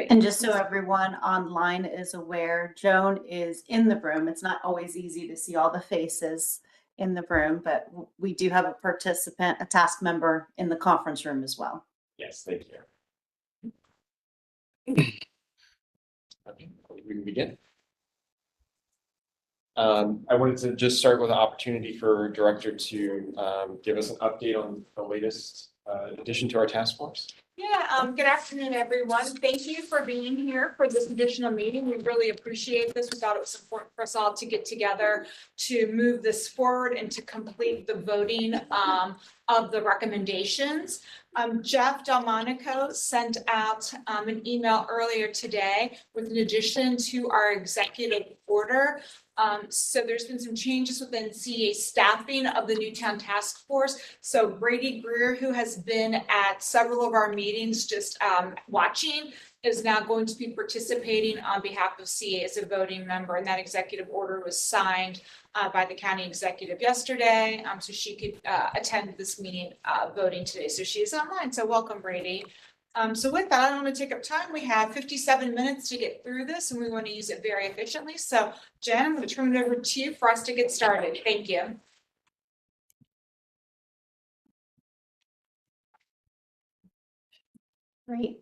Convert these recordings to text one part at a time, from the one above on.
And just so everyone online is aware, Joan is in the room. It's not always easy to see all the faces in the room, but we do have a participant, a task member in the conference room as well. Yes, thank you. Okay, we can begin. I wanted to just start with an opportunity for Director to give us an update on the latest addition to our task force. Yeah, good afternoon, everyone. Thank you for being here for this additional meeting. We really appreciate this. We thought it was important for us all to get together to move this forward and to complete the voting of the recommendations. Jeff Delmonico sent out an email earlier today with an addition to our executive order. So there's been some changes within CEA staffing of the Newtown Task Force. So Brady Greer, who has been at several of our meetings just watching, is now going to be participating on behalf of CEA as a voting member. And that executive order was signed by the county executive yesterday. So she could attend this meeting voting today. So she is online. So welcome, Brady. So with that, I don't want to take up time. We have 57 minutes to get through this and we want to use it very efficiently. So Jen, I'm going to turn it over to you for us to get started. Thank you. Great.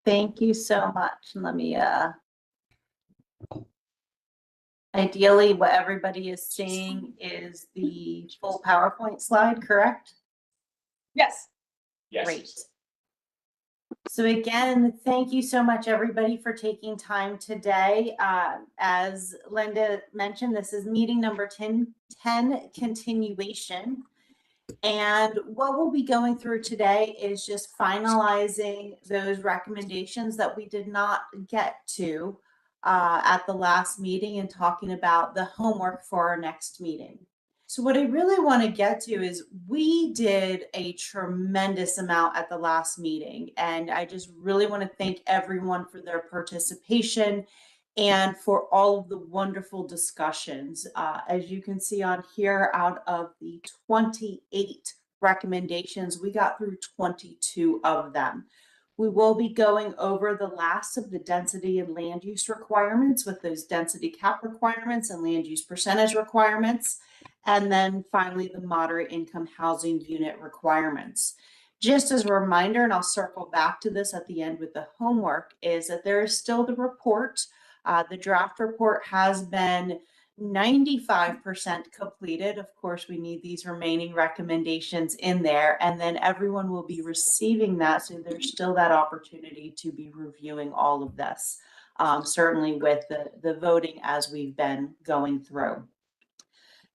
Thank you so much. And let me, ideally what everybody is seeing is the full PowerPoint slide, correct? Yes. Yes. Great. So again, thank you so much, everybody, for taking time today. As Linda mentioned, this is meeting number 10 continuation. And what we'll be going through today is just finalizing those recommendations that we did not get to at the last meeting and talking about the homework for our next meeting. So what I really want to get to is we did a tremendous amount at the last meeting, and I just really want to thank everyone for their participation and for all of the wonderful discussions. As you can see on here, out of the 28 recommendations, we got through 22 of them. We will be going over the last of the density and land use requirements with those density cap requirements and land use percentage requirements. And then finally, the moderate income housing unit requirements. Just as a reminder, and I'll circle back to this at the end with the homework, is that there is still the report. The draft report has been 95% completed. Of course, we need these remaining recommendations in there, and then everyone will be receiving that. So there's still that opportunity to be reviewing all of this, certainly with the voting as we've been going through.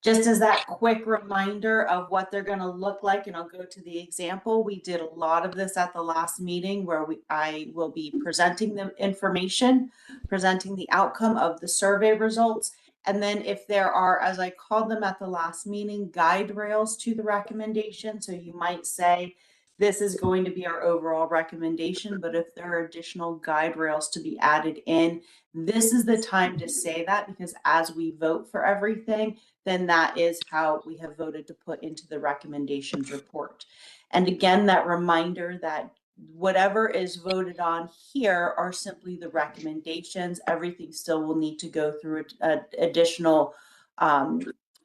Just as that quick reminder of what they're going to look like, and I'll go to the example. We did a lot of this at the last meeting where I will be presenting the information, presenting the outcome of the survey results. And then if there are, as I called them at the last meeting, guide rails to the recommendation. So you might say, this is going to be our overall recommendation, but if there are additional guide rails to be added in, this is the time to say that, because as we vote for everything, then that is how we have voted to put into the recommendations report. And again, that reminder that whatever is voted on here are simply the recommendations. Everything still will need to go through an additional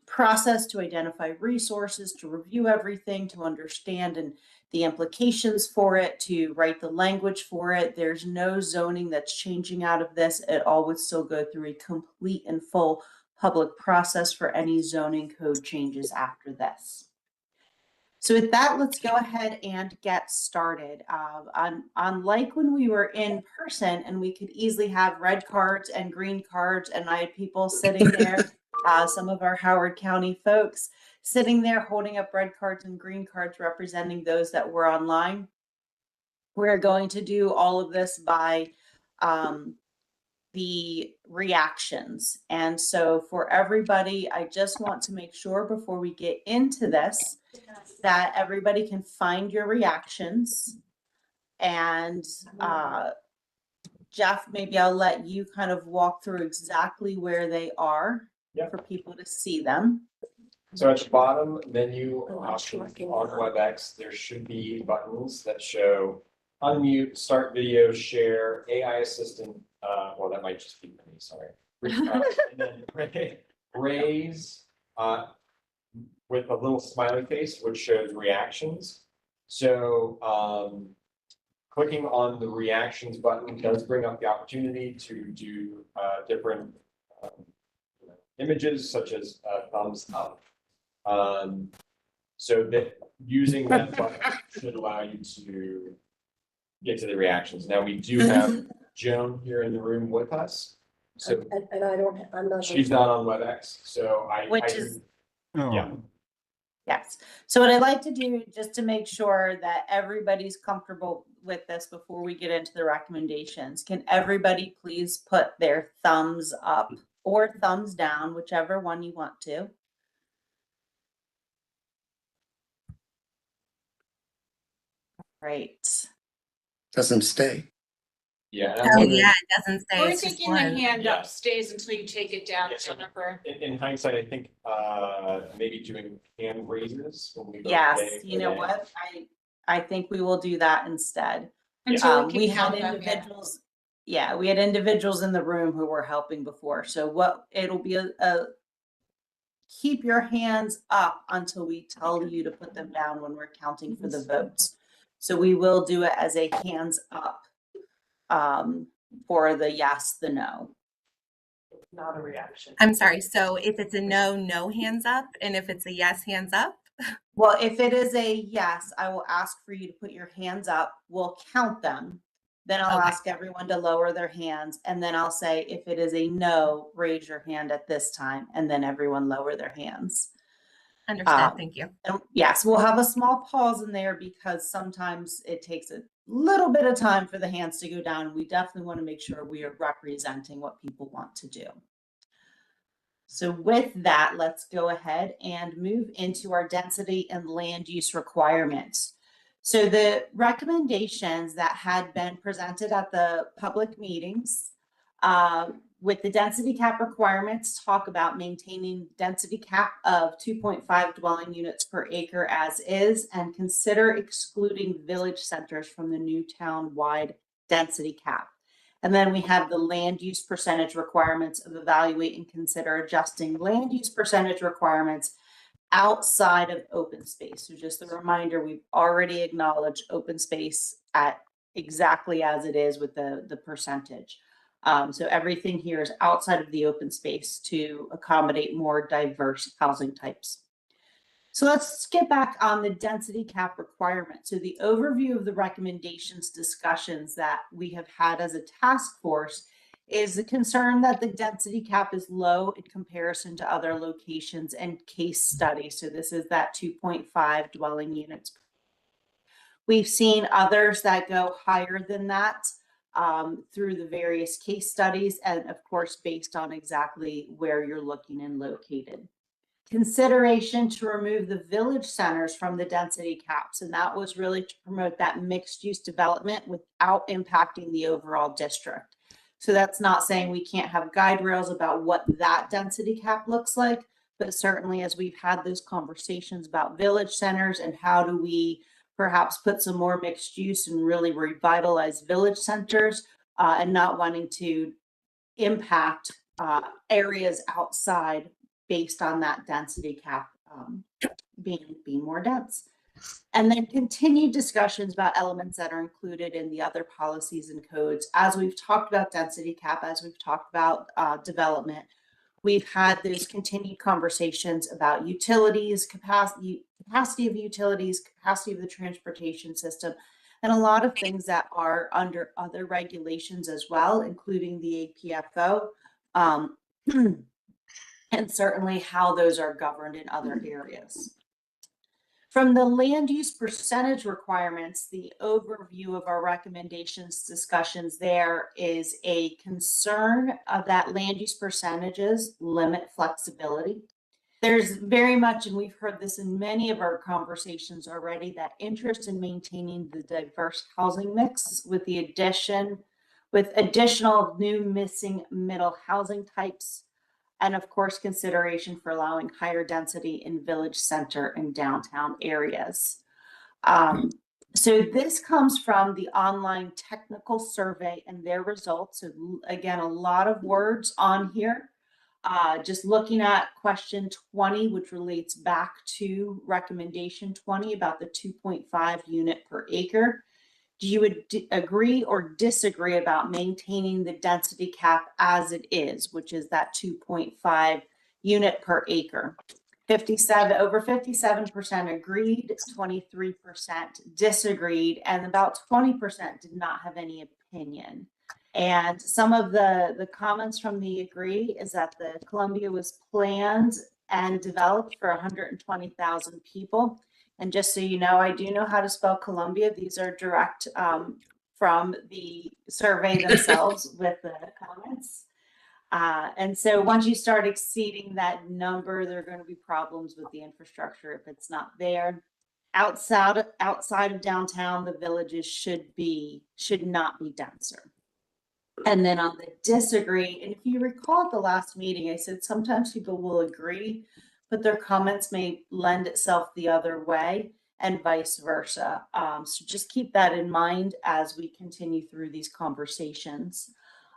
process to identify resources, to review everything, to understand and the implications for it, to write the language for it. There's no zoning that's changing out of this. It all would still go through a complete and full public process for any zoning code changes after this. So with that, let's go ahead and get started. Unlike when we were in person and we could easily have red cards and green cards, and I had people sitting there, some of our Howard County folks sitting there holding up red cards and green cards representing those that were online. We're going to do all of this by the reactions. And so for everybody, I just want to make sure before we get into this that everybody can find your reactions. And Jeff, maybe I'll let you kind of walk through exactly where they are for people to see them. So at the bottom menu on WebEx, there should be buttons that show unmute, start video, share, AI assistant, well, that might just be me, sorry. And then raise, with a little smiley face, which shows reactions. So, clicking on the reactions button does bring up the opportunity to do, different, images such as, thumbs up. So that using that button should allow you to get to the reactions. Now, we do have Joan here in the room with us. So And I'm not. she's not on WebEx, so Which is- yeah. Yes. So what I'd like to do, just to make sure that everybody's comfortable with this before we get into the recommendations, can everybody please put their thumbs up or thumbs down, whichever one you want to? Right. Doesn't stay. Yeah. and I'm Oh, wondering- yeah, it doesn't say. We're it's just thinking the one. hand Yeah. up stays until you take it down, Yes. Jennifer. In hindsight, I think, maybe doing hand raises when we go. Yes, day you for know day. what? I think we will do that instead. Until We can had count them, yeah. individuals, yeah, we had individuals in the room who were helping before. So what, it'll be a keep your hands up until we tell you to put them down when we're counting for the votes. So we will do it as a hands up for the yes, the no. Not a reaction. I'm sorry. So if it's a no, no hands up. And if it's a yes, hands up. Well, if it is a yes, I will ask for you to put your hands up. We'll count them. Then I'll Okay. ask everyone to lower their hands. And then I'll say, if it is a no, raise your hand at this time. And then everyone lower their hands. Understood. Thank you. And yes, we'll have a small pause in there because sometimes it takes a little bit of time for the hands to go down. We definitely want to make sure we are representing what people want to do. So with that, let's go ahead and move into our density and land use requirements. So the recommendations that had been presented at the public meetings with the density cap requirements talk about maintaining density cap of 2.5 dwelling units per acre as is, and consider excluding village centers from the new town-wide density cap. And then we have the land use percentage requirements of evaluate and consider adjusting land use percentage requirements outside of open space. So just a reminder, we've already acknowledged open space at exactly as it is with the percentage. So everything here is outside of the open space to accommodate more diverse housing types. So let's get back on the density cap requirement. So the overview of the recommendations discussions that we have had as a task force is the concern that the density cap is low in comparison to other locations and case studies. So this is that 2.5 dwelling units. We've seen others that go higher than that through the various case studies, and of course, based on exactly where you're looking and located. Consideration to remove the village centers from the density caps, and that was really to promote that mixed use development without impacting the overall district. So that's not saying we can't have guide rails about what that density cap looks like, but certainly as we've had those conversations about village centers and how do we perhaps put some more mixed use and really revitalize village centers and not wanting to impact areas outside based on that density cap being more dense. And then continued discussions about elements that are included in the other policies and codes. As we've talked about density cap, as we've talked about development, we've had those continued conversations about utilities, capacity of utilities, capacity of the transportation system, and a lot of things that are under other regulations as well, including the APFO. And certainly how those are governed in other areas. From the land use percentage requirements, the overview of our recommendations discussions there is a concern of that land use percentages limit flexibility. There's very much, and we've heard this in many of our conversations already, that interest in maintaining the diverse housing mix with additional new missing middle housing types. And of course, consideration for allowing higher density in village center and downtown areas. So this comes from the online technical survey and their results. So again, a lot of words on here. Just looking at question 20, which relates back to recommendation 20 about the 2.5 unit per acre. Do you agree or disagree about maintaining the density cap as it is, which is that 2.5 unit per acre? Over 57% agreed, 23% disagreed, and about 20% did not have any opinion. And some of the comments from the agree is that the Columbia was planned and developed for 120,000 people. And just so you know, I do know how to spell Columbia. These are direct from the survey themselves with the comments. And so once you start exceeding that number, there are going to be problems with the infrastructure if it's not there. Outside of downtown, the villages should not be denser. And then on the disagree, and if you recall at the last meeting, I said sometimes people will agree, but their comments may lend itself the other way and vice versa. So just keep that in mind as we continue through these conversations.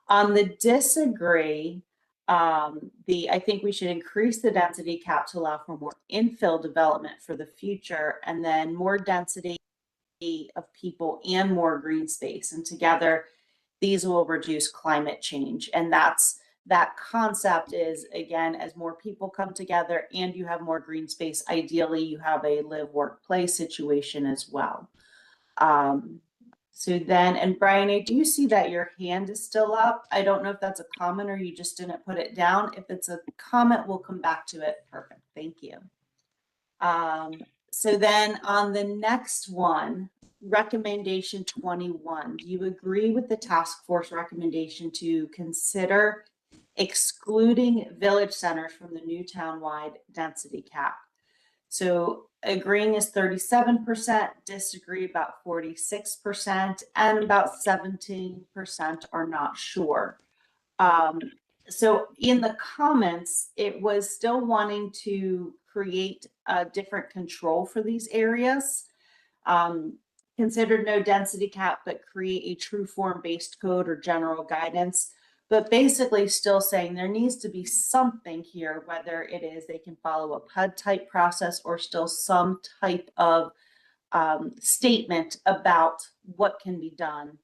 On the disagree, I think we should increase the density cap to allow for more infill development for the future, and then more density of people and more green space. And together, these will reduce climate change. And that concept is, again, as more people come together and you have more green space, ideally you have a live, work, play situation as well. So then, and Brian, I do see that your hand is still up. I don't know if that's a comment or you just didn't put it down. If it's a comment, we'll come back to it. Perfect. Thank you. So then on the next one, recommendation 21, do you agree with the task force recommendation to consider excluding village centers from the new townwide density cap? So agreeing is 37%, disagree about 46%, and about 17% are not sure. So in the comments, it was still wanting to create a different control for these areas. Considered no density cap, but create a true form-based code or general guidance. But basically still saying there needs to be something here, whether it is they can follow a PUD type process or still some type of statement about what can be done.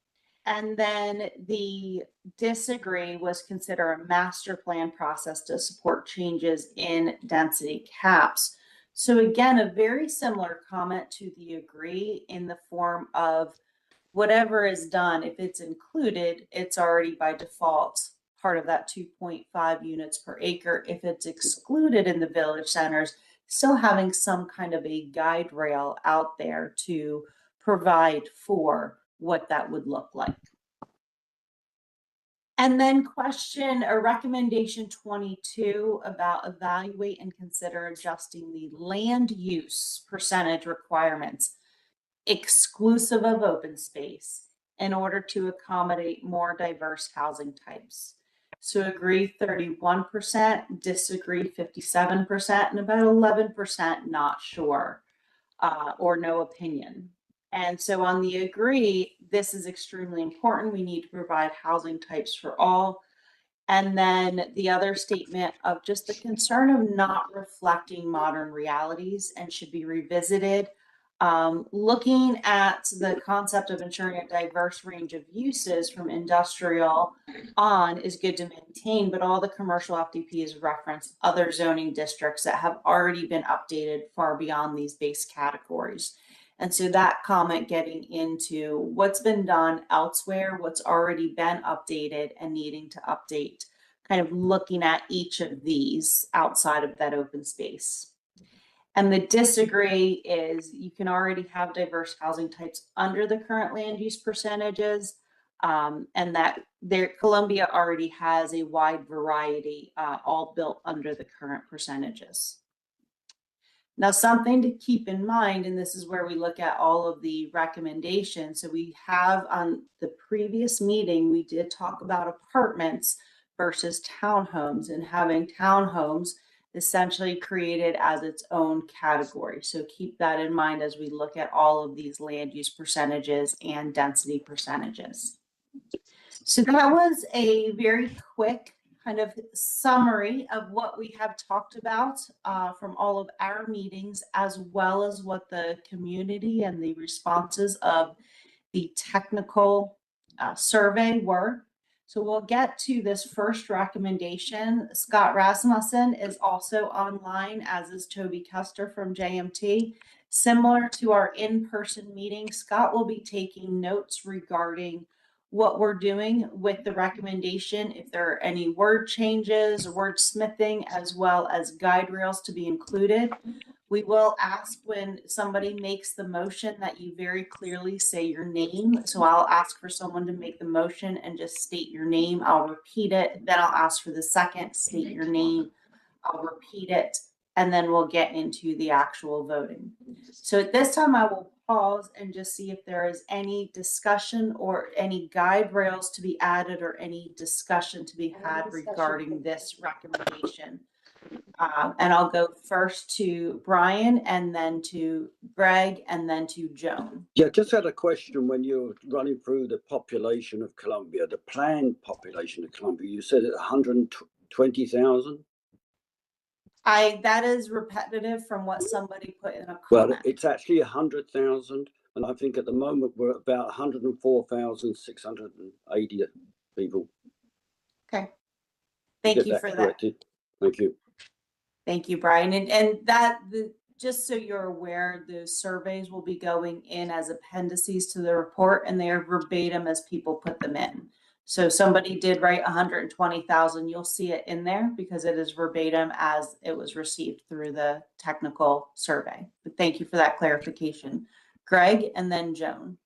And then the disagree was consider a master plan process to support changes in density caps. So again, a very similar comment to the agree in the form of whatever is done, if it's included, it's already by default part of that 2.5 units per acre. If it's excluded in the village centers, still having some kind of a guide rail out there to provide for what that would look like. And then question or recommendation 22 about evaluate and consider adjusting the land use percentage requirements exclusive of open space in order to accommodate more diverse housing types. So agree 31%, disagree 57%, and about 11% not sure or no opinion. And so on the agree, this is extremely important. We need to provide housing types for all. And then the other statement of just the concern of not reflecting modern realities and should be revisited. Looking at the concept of ensuring a diverse range of uses from industrial on is good to maintain, but all the commercial FDPs reference other zoning districts that have already been updated far beyond these base categories. And so that comment getting into what's been done elsewhere, what's already been updated and needing to update, kind of looking at each of these outside of that open space. And the disagree is you can already have diverse housing types under the current land use percentages, and that Columbia already has a wide variety, all built under the current percentages. Now, something to keep in mind, and this is where we look at all of the recommendations. So we have on the previous meeting, we did talk about apartments versus townhomes and having townhomes essentially created as its own category. So keep that in mind as we look at all of these land use percentages and density percentages. So that was a very quick kind of summary of what we have talked about from all of our meetings, as well as what the community and the responses of the technical survey were. So we'll get to this first recommendation. Scott Rasmussen is also online, as is Toby Custer from JMT. Similar to our in-person meeting, Scott will be taking notes regarding what we're doing with the recommendation, if there are any word changes or wordsmithing, as well as guide rails to be included. We will ask when somebody makes the motion that you very clearly say your name. So I'll ask for someone to make the motion and just state your name. I'll repeat it. Then I'll ask for the second, state your name. I'll repeat it. And then we'll get into the actual voting. So at this time, I will pause and just see if there is any discussion or any guide rails to be added or any discussion to be had regarding this recommendation. And I'll go first to Brian and then to Greg and then to Joan. Yeah, just had a question when you're running through the population of Columbia, the planned population of Columbia, you said 120,000? That is repetitive from what somebody put in a Well, comment. it's actually 100,000. And I think at the moment we're at about 104,680 people. Okay. Thank Get you for that. corrected. Thank you. Thank you, Brian. And just so you're aware, the surveys will be going in as appendices to the report, and they are verbatim as people put them in. So somebody did write 120,000, you'll see it in there because it is verbatim as it was received through the technical survey. But thank you for that clarification. Greg and then Joan.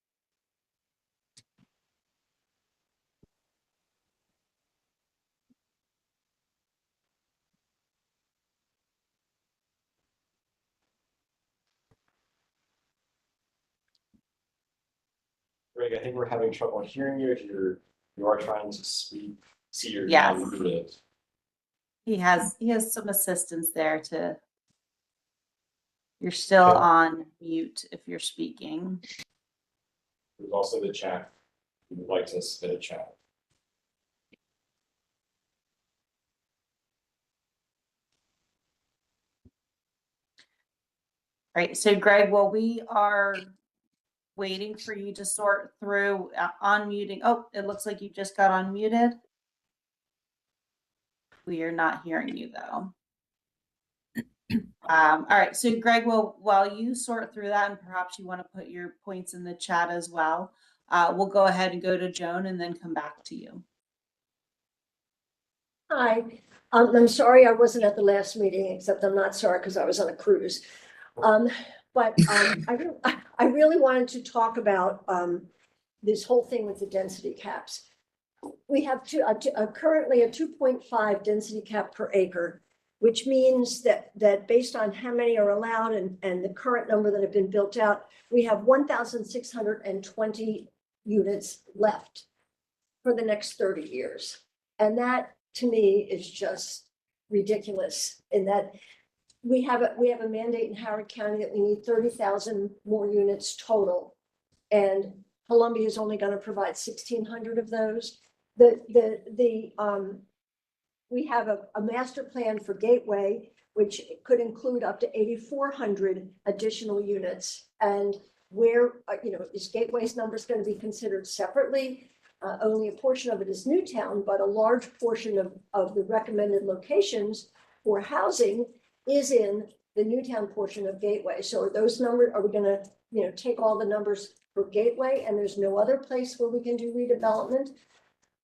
Greg, I think we're having trouble hearing you. If you are trying to speak, see your Yes. now muted. He has some assistance there to. You're still Okay. on mute if you're speaking. There's also the chat. If you would like to submit a chat. Right. So Greg, while we are waiting for you to sort through unmuting. Oh, it looks like you just got unmuted. We are not hearing you though. All right, so Greg, while you sort through that, and perhaps you want to put your points in the chat as well, we'll go ahead and go to Joan and then come back to you. Hi, I'm sorry I wasn't at the last meeting, except I'm not sorry because I was on a cruise. I really wanted to talk about this whole thing with the density caps. We have currently a 2.5 density cap per acre, which means that based on how many are allowed and the current number that have been built out, we have 1,620 units left for the next 30 years. And that to me is just ridiculous in that we have a mandate in Howard County that we need 30,000 more units total. And Columbia is only going to provide 1,600 of those. We have a master plan for Gateway, which could include up to 8,400 additional units. And where, is Gateway's numbers going to be considered separately? Only a portion of it is Newtown, but a large portion of the recommended locations for housing is in the Newtown portion of Gateway. So are those numbers, are we going to, take all the numbers for Gateway and there's no other place where we can do redevelopment?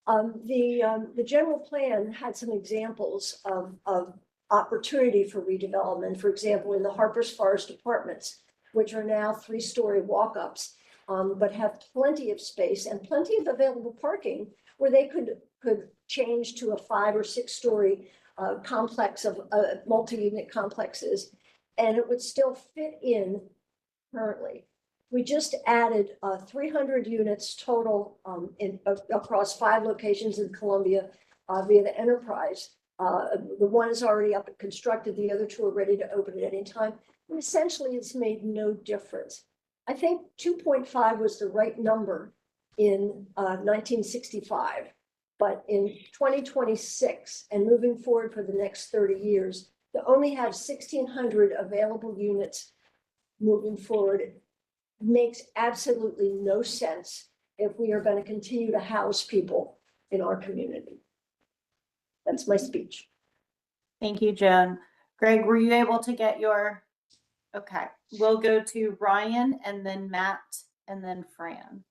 The general plan had some examples of opportunity for redevelopment. For example, in the Harper's Forest Apartments, which are now 3-story walk-ups, but have plenty of space and plenty of available parking where they could change to a 5 or 6-story complex of multi-unit complexes, and it would still fit in currently. We just added 300 units total across 5 locations in Columbia via the enterprise. The one is already up and constructed, the other two are ready to open at any time. And essentially, it's made no difference. I think 2.5 was the right number in 1965. But in 2026 and moving forward for the next 30 years, to only have 1,600 available units moving forward makes absolutely no sense if we are going to continue to house people in our community. That's my speech. Thank you, Joan. Greg, were you able to get your, okay, we'll go to Ryan and then Matt and then Fran.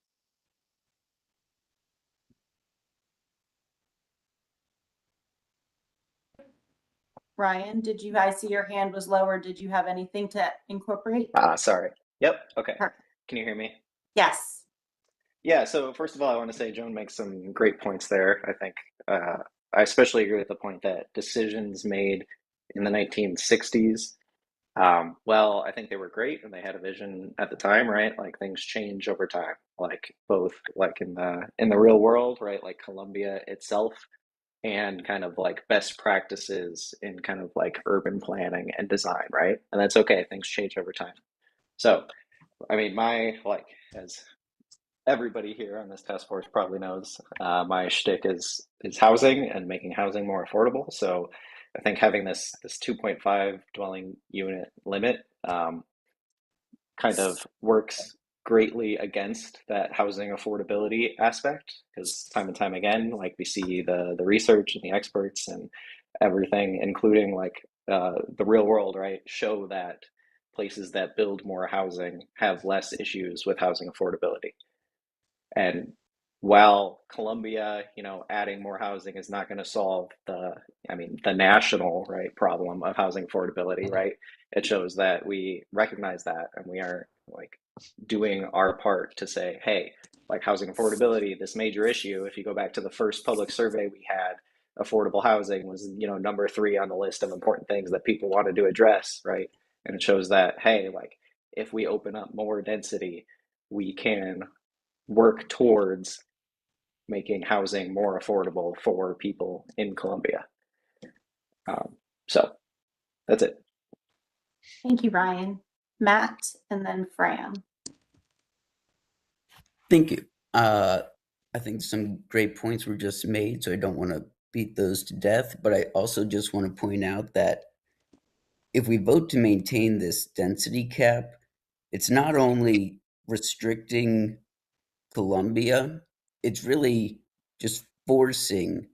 Ryan, I see your hand was lower. Did you have anything to incorporate? Sorry. Yep. Okay. Perfect. Can you hear me? Yes. Yeah. So first of all, I want to say Joan makes some great points there. I think I especially agree with the point that decisions made in the 1960s, well, I think they were great and they had a vision at the time, right? Like things change over time, like both like in the real world, right? Like Columbia itself and kind of like best practices in kind of like urban planning and design, right? And that's okay. Things change over time. So, I mean, my like as everybody here on this task force probably knows, my shtick is housing and making housing more affordable. So, I think having this 2.5 dwelling unit limit kind of works greatly against that housing affordability aspect because time and time again, like we see the research and the experts and everything, including like the real world, right, show that places that build more housing have less issues with housing affordability. And while Columbia, adding more housing is not going to solve the national, right, problem of housing affordability, right? It shows that we recognize that and we are like doing our part to say, hey, like housing affordability, this major issue, if you go back to the first public survey we had, affordable housing was, number 3 on the list of important things that people wanted to address, right? And it shows that, hey, like if we open up more density, we can work towards making housing more affordable for people in Columbia. So that's it. Thank you, Ryan. Matt and then Fran. Thank you. I think some great points were just made, so I don't want to beat those to death, but I also just want to point out that if we vote to maintain this density cap, it's not only restricting Columbia, it's really just forcing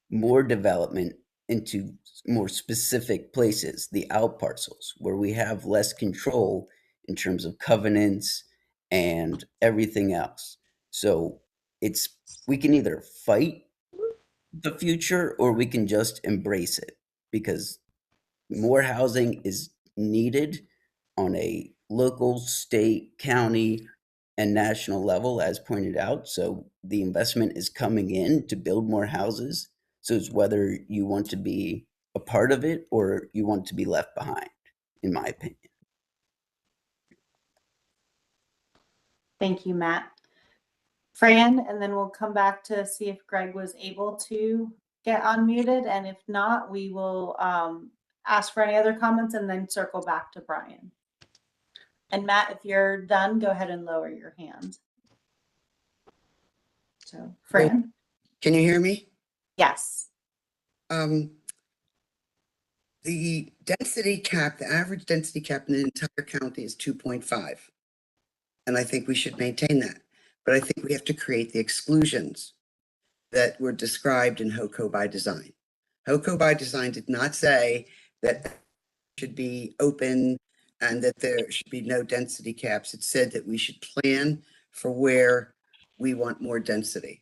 more development into more specific places, the out parcels, where we have less control in terms of covenants and everything else. So we can either fight the future or we can just embrace it because more housing is needed on a local, state, county, and national level, as pointed out. So the investment is coming in to build more houses. So it's whether you want to be a part of it or you want to be left behind, in my opinion. Thank you, Matt. Fran, and then we'll come back to see if Greg was able to get unmuted. And if not, we will ask for any other comments and then circle back to Brian. And Matt, if you're done, go ahead and lower your hand. So, Fran? Can you hear me? Yes. The density cap, the average density cap in the entire county is 2.5. And I think we should maintain that. But I think we have to create the exclusions that were described in HOCO by design. HOCO by design did not say that it should be open and that there should be no density caps. It said that we should plan for where we want more density.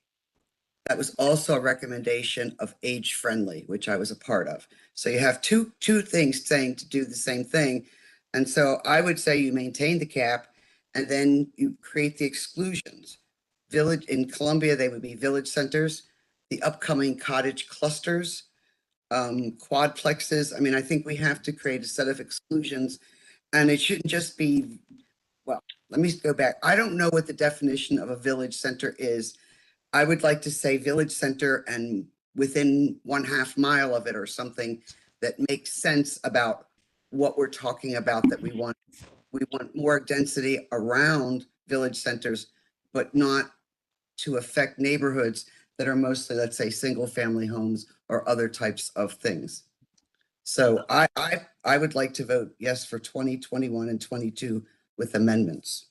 That was also a recommendation of age friendly, which I was a part of. So you have two things saying to do the same thing. And so I would say you maintain the cap and then you create the exclusions. Village in Columbia, they would be village centers, the upcoming cottage clusters, quadplexes. I mean, I think we have to create a set of exclusions and it shouldn't just be, well, let me go back. I don't know what the definition of a village center is. I would like to say village center and within 1/2 mile of it or something that makes sense about what we're talking about, that we want more density around village centers, but not to affect neighborhoods that are mostly, let's say, single family homes or other types of things. So I would like to vote yes for 20, 21, and 22 with amendments.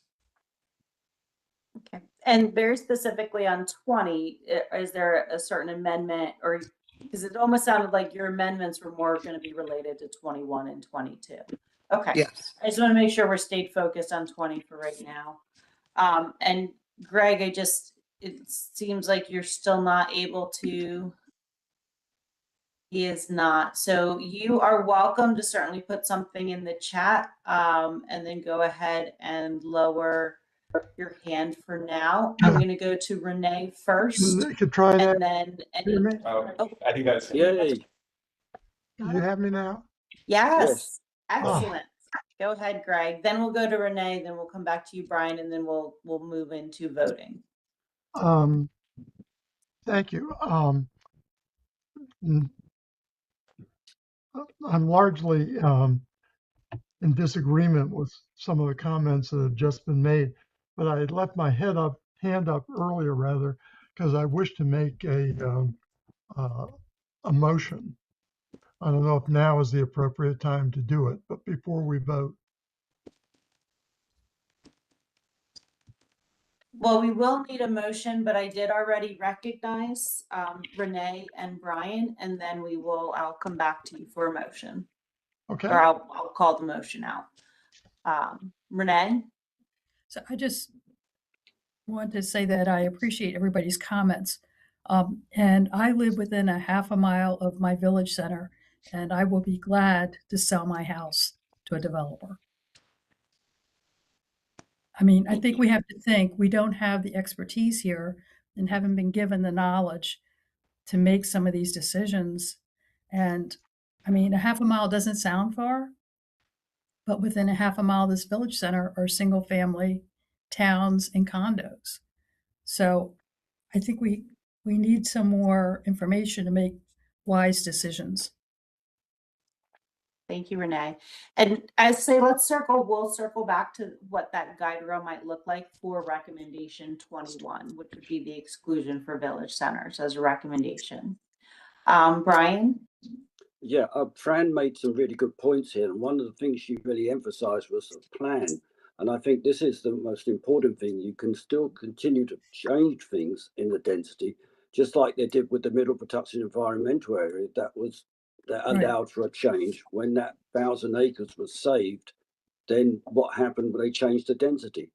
Okay, and very specifically on 20, is there a certain amendment, or, because it almost sounded like your amendments were more going to be related to 21 and 22. Okay, Yes. I just want to make sure we're stayed focused on 20 for right now. And Greg, it seems like you're still not able to. He is not. So you are welcome to certainly put something in the chat, and then go ahead and lower your hand for now. I'm going to go to Renee first, You could try that. and then Hear me? I think that's. Yay. Do you have me now? yes, Oh. excellent. Go ahead, Greg. Then we'll go to Renee. Then we'll come back to you, Brian, and then we'll move into voting. Thank you. I'm largely in disagreement with some of the comments that have just been made, but I had left my hand up earlier rather, because I wish to make a motion. I don't know if now is the appropriate time to do it, but before we vote. Well, we will need a motion, but I did already recognize Renee and Brian, and then I'll come back to you for a motion, Okay. or I'll call the motion out. Renee? So I just want to say that I appreciate everybody's comments. And I live within a 1/2 mile of my village center, and I will be glad to sell my house to a developer. I mean, I think we have to think we don't have the expertise here and haven't been given the knowledge to make some of these decisions. And I mean, a 1/2 mile doesn't sound far, but within a 1/2 mile of this village center are single family towns and condos. So I think we need some more information to make wise decisions. Thank you, Renee. And I say, we'll circle back to what that guide rail might look like for recommendation 21, which would be the exclusion for village centers as a recommendation. Brian? Yeah, Fran made some really good points here. And one of the things she really emphasized was the plan. And I think this is the most important thing. You can still continue to change things in the density, just like they did with the Middle Patuxent environmental area. That allowed for a change. When that 1,000 acres was saved, then what happened when they changed the density?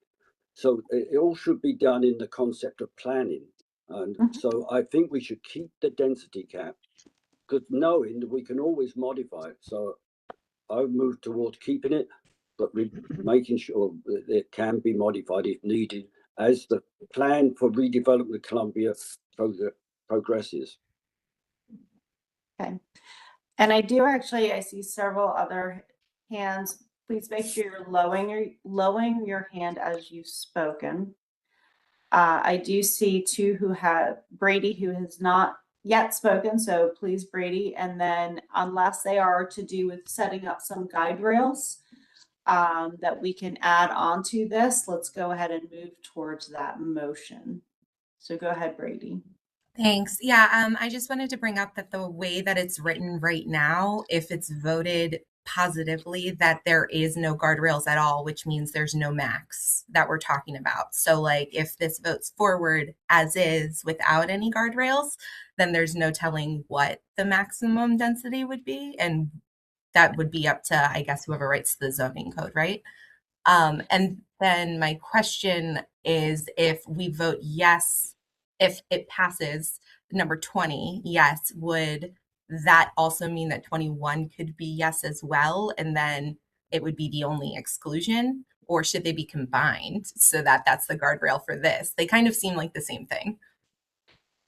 So it all should be done in the concept of planning. And so I think we should keep the density cap, because knowing that we can always modify it. So I've moved towards keeping it, but making sure that it can be modified if needed as the plan for redevelopment of Columbia progresses. Okay. And I see several other hands. Please make sure you're lowering your hand as you've spoken. I do see two who have Brady, who has not yet spoken. So please, Brady. And then unless they are to do with setting up some guide rails that we can add onto this, let's go ahead and move towards that motion. So go ahead, Brady. Thanks. Yeah, I just wanted to bring up that the way that it's written right now, if it's voted positively, that there is no guardrails at all, which means there's no max that we're talking about. So like if this votes forward as is without any guardrails, then there's no telling what the maximum density would be. And that would be up to, I guess, whoever writes the zoning code, right? And then my question is, if we vote yes, if it passes number 20, yes, would that also mean that 21 could be yes as well? And then it would be the only exclusion, or should they be combined so that that's the guardrail for this? They kind of seem like the same thing.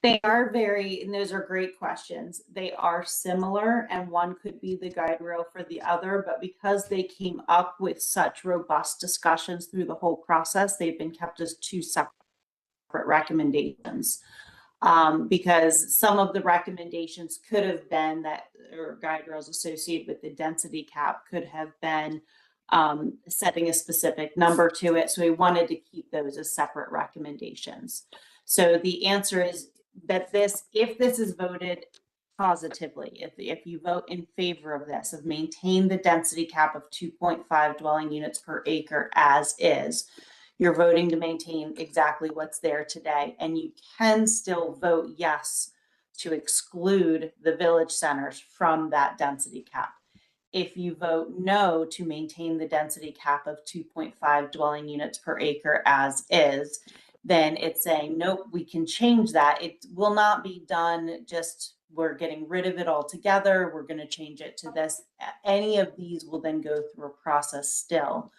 They are and those are great questions. They are similar, and one could be the guide rail for the other, but because they came up with such robust discussions through the whole process, they've been kept as two separate recommendations. Because some of the recommendations could have been that, or guide rails associated with the density cap could have been setting a specific number to it. So we wanted to keep those as separate recommendations. So the answer is that if this is voted positively, if you vote in favor of this, of maintain the density cap of 2.5 dwelling units per acre as is, you're voting to maintain exactly what's there today. And you can still vote yes to exclude the village centers from that density cap. If you vote no to maintain the density cap of 2.5 dwelling units per acre as is, then it's saying, nope, we can change that. It will not be done just, we're getting rid of it altogether. We're going to change it to this. Any of these will then go through a process still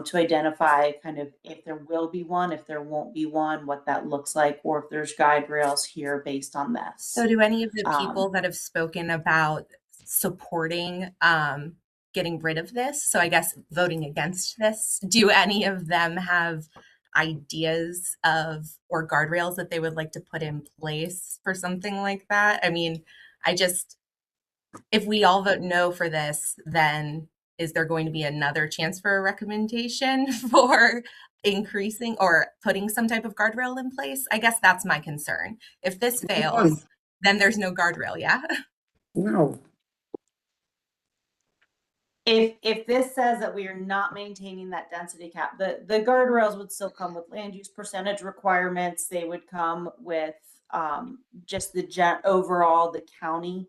to identify kind of if there will be one, if there won't be one, what that looks like, or if there's guide rails here based on this. So do any of the people that have spoken about supporting getting rid of this, so I guess voting against this, do any of them have ideas of or guardrails that they would like to put in place for something like that? I mean, if we all vote no for this, then is there going to be another chance for a recommendation for increasing or putting some type of guardrail in place? I guess that's my concern. If this fails, then there's no guardrail, yeah? No. If this says that we are not maintaining that density cap, the guardrails would still come with land use percentage requirements. They would come with just the overall the county,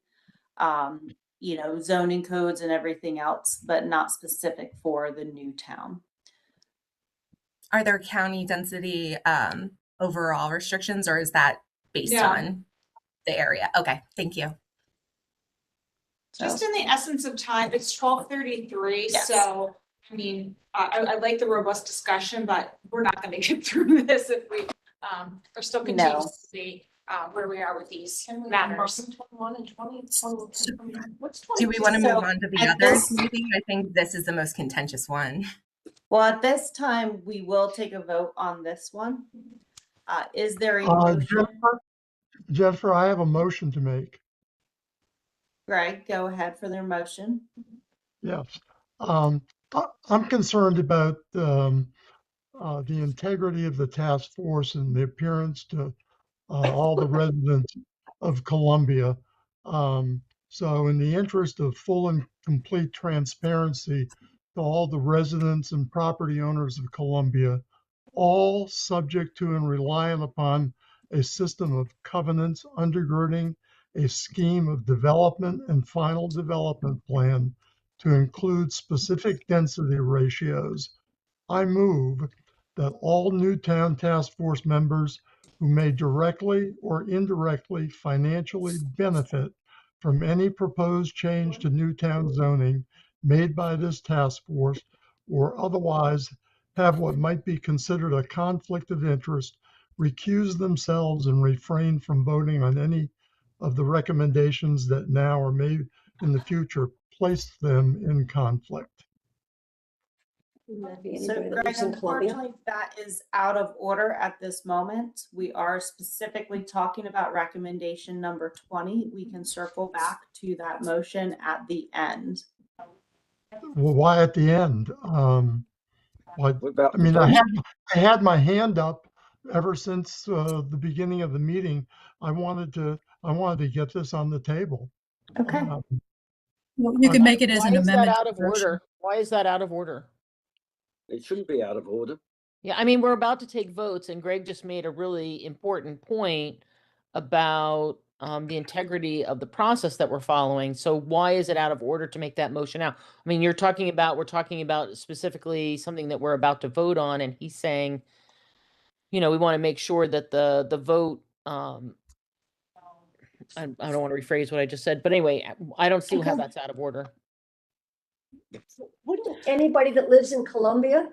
zoning codes and everything else, but not specific for the new town. Are there county density overall restrictions, or is that based on the area? Okay, thank you. Just in the essence of time, it's 12:33, Yes. so, I mean, I like the robust discussion, but we're not gonna get through this if we are still continuing to see where we are with these matters. 21 and 20, what's Do we want to So, move on to the at others? this- Maybe I think this is the most contentious one. Well, at this time, we will take a vote on this one. Is there a motion? Jennifer, I have a motion to make. Greg, go ahead for their motion. Yes. I'm concerned about the integrity of the task force and the appearance to all the residents of Columbia. So in the interest of full and complete transparency to all the residents and property owners of Columbia, all subject to and reliant upon a system of covenants undergirding a scheme of development and final development plan to include specific density ratios, I move that all Newtown Task Force members who may directly or indirectly financially benefit from any proposed change to Newtown zoning made by this task force or otherwise have what might be considered a conflict of interest recuse themselves and refrain from voting on any of the recommendations that now or may in the future place them in conflict. Wouldn't that be So anybody that Greg, lives in Columbia? unfortunately, that is out of order at this moment. We are specifically talking about recommendation number 20. We can circle back to that motion at the end. Well, why at the end? What about I mean, the I vote? had my hand up ever since the beginning of the meeting. I wanted to get this on the table. Okay. Well, you can make it as Why an is that amendment. out to of the motion. order? Why is that out of order? It shouldn't be out of order. Yeah, I mean, we're about to take votes and Greg just made a really important point about the integrity of the process that we're following. So why is it out of order to make that motion now? I mean, we're talking about specifically something that we're about to vote on, and he's saying, we want to make sure that the vote, I don't want to rephrase what I just said, but anyway, I don't see how that's out of order. Wouldn't anybody that lives in Columbia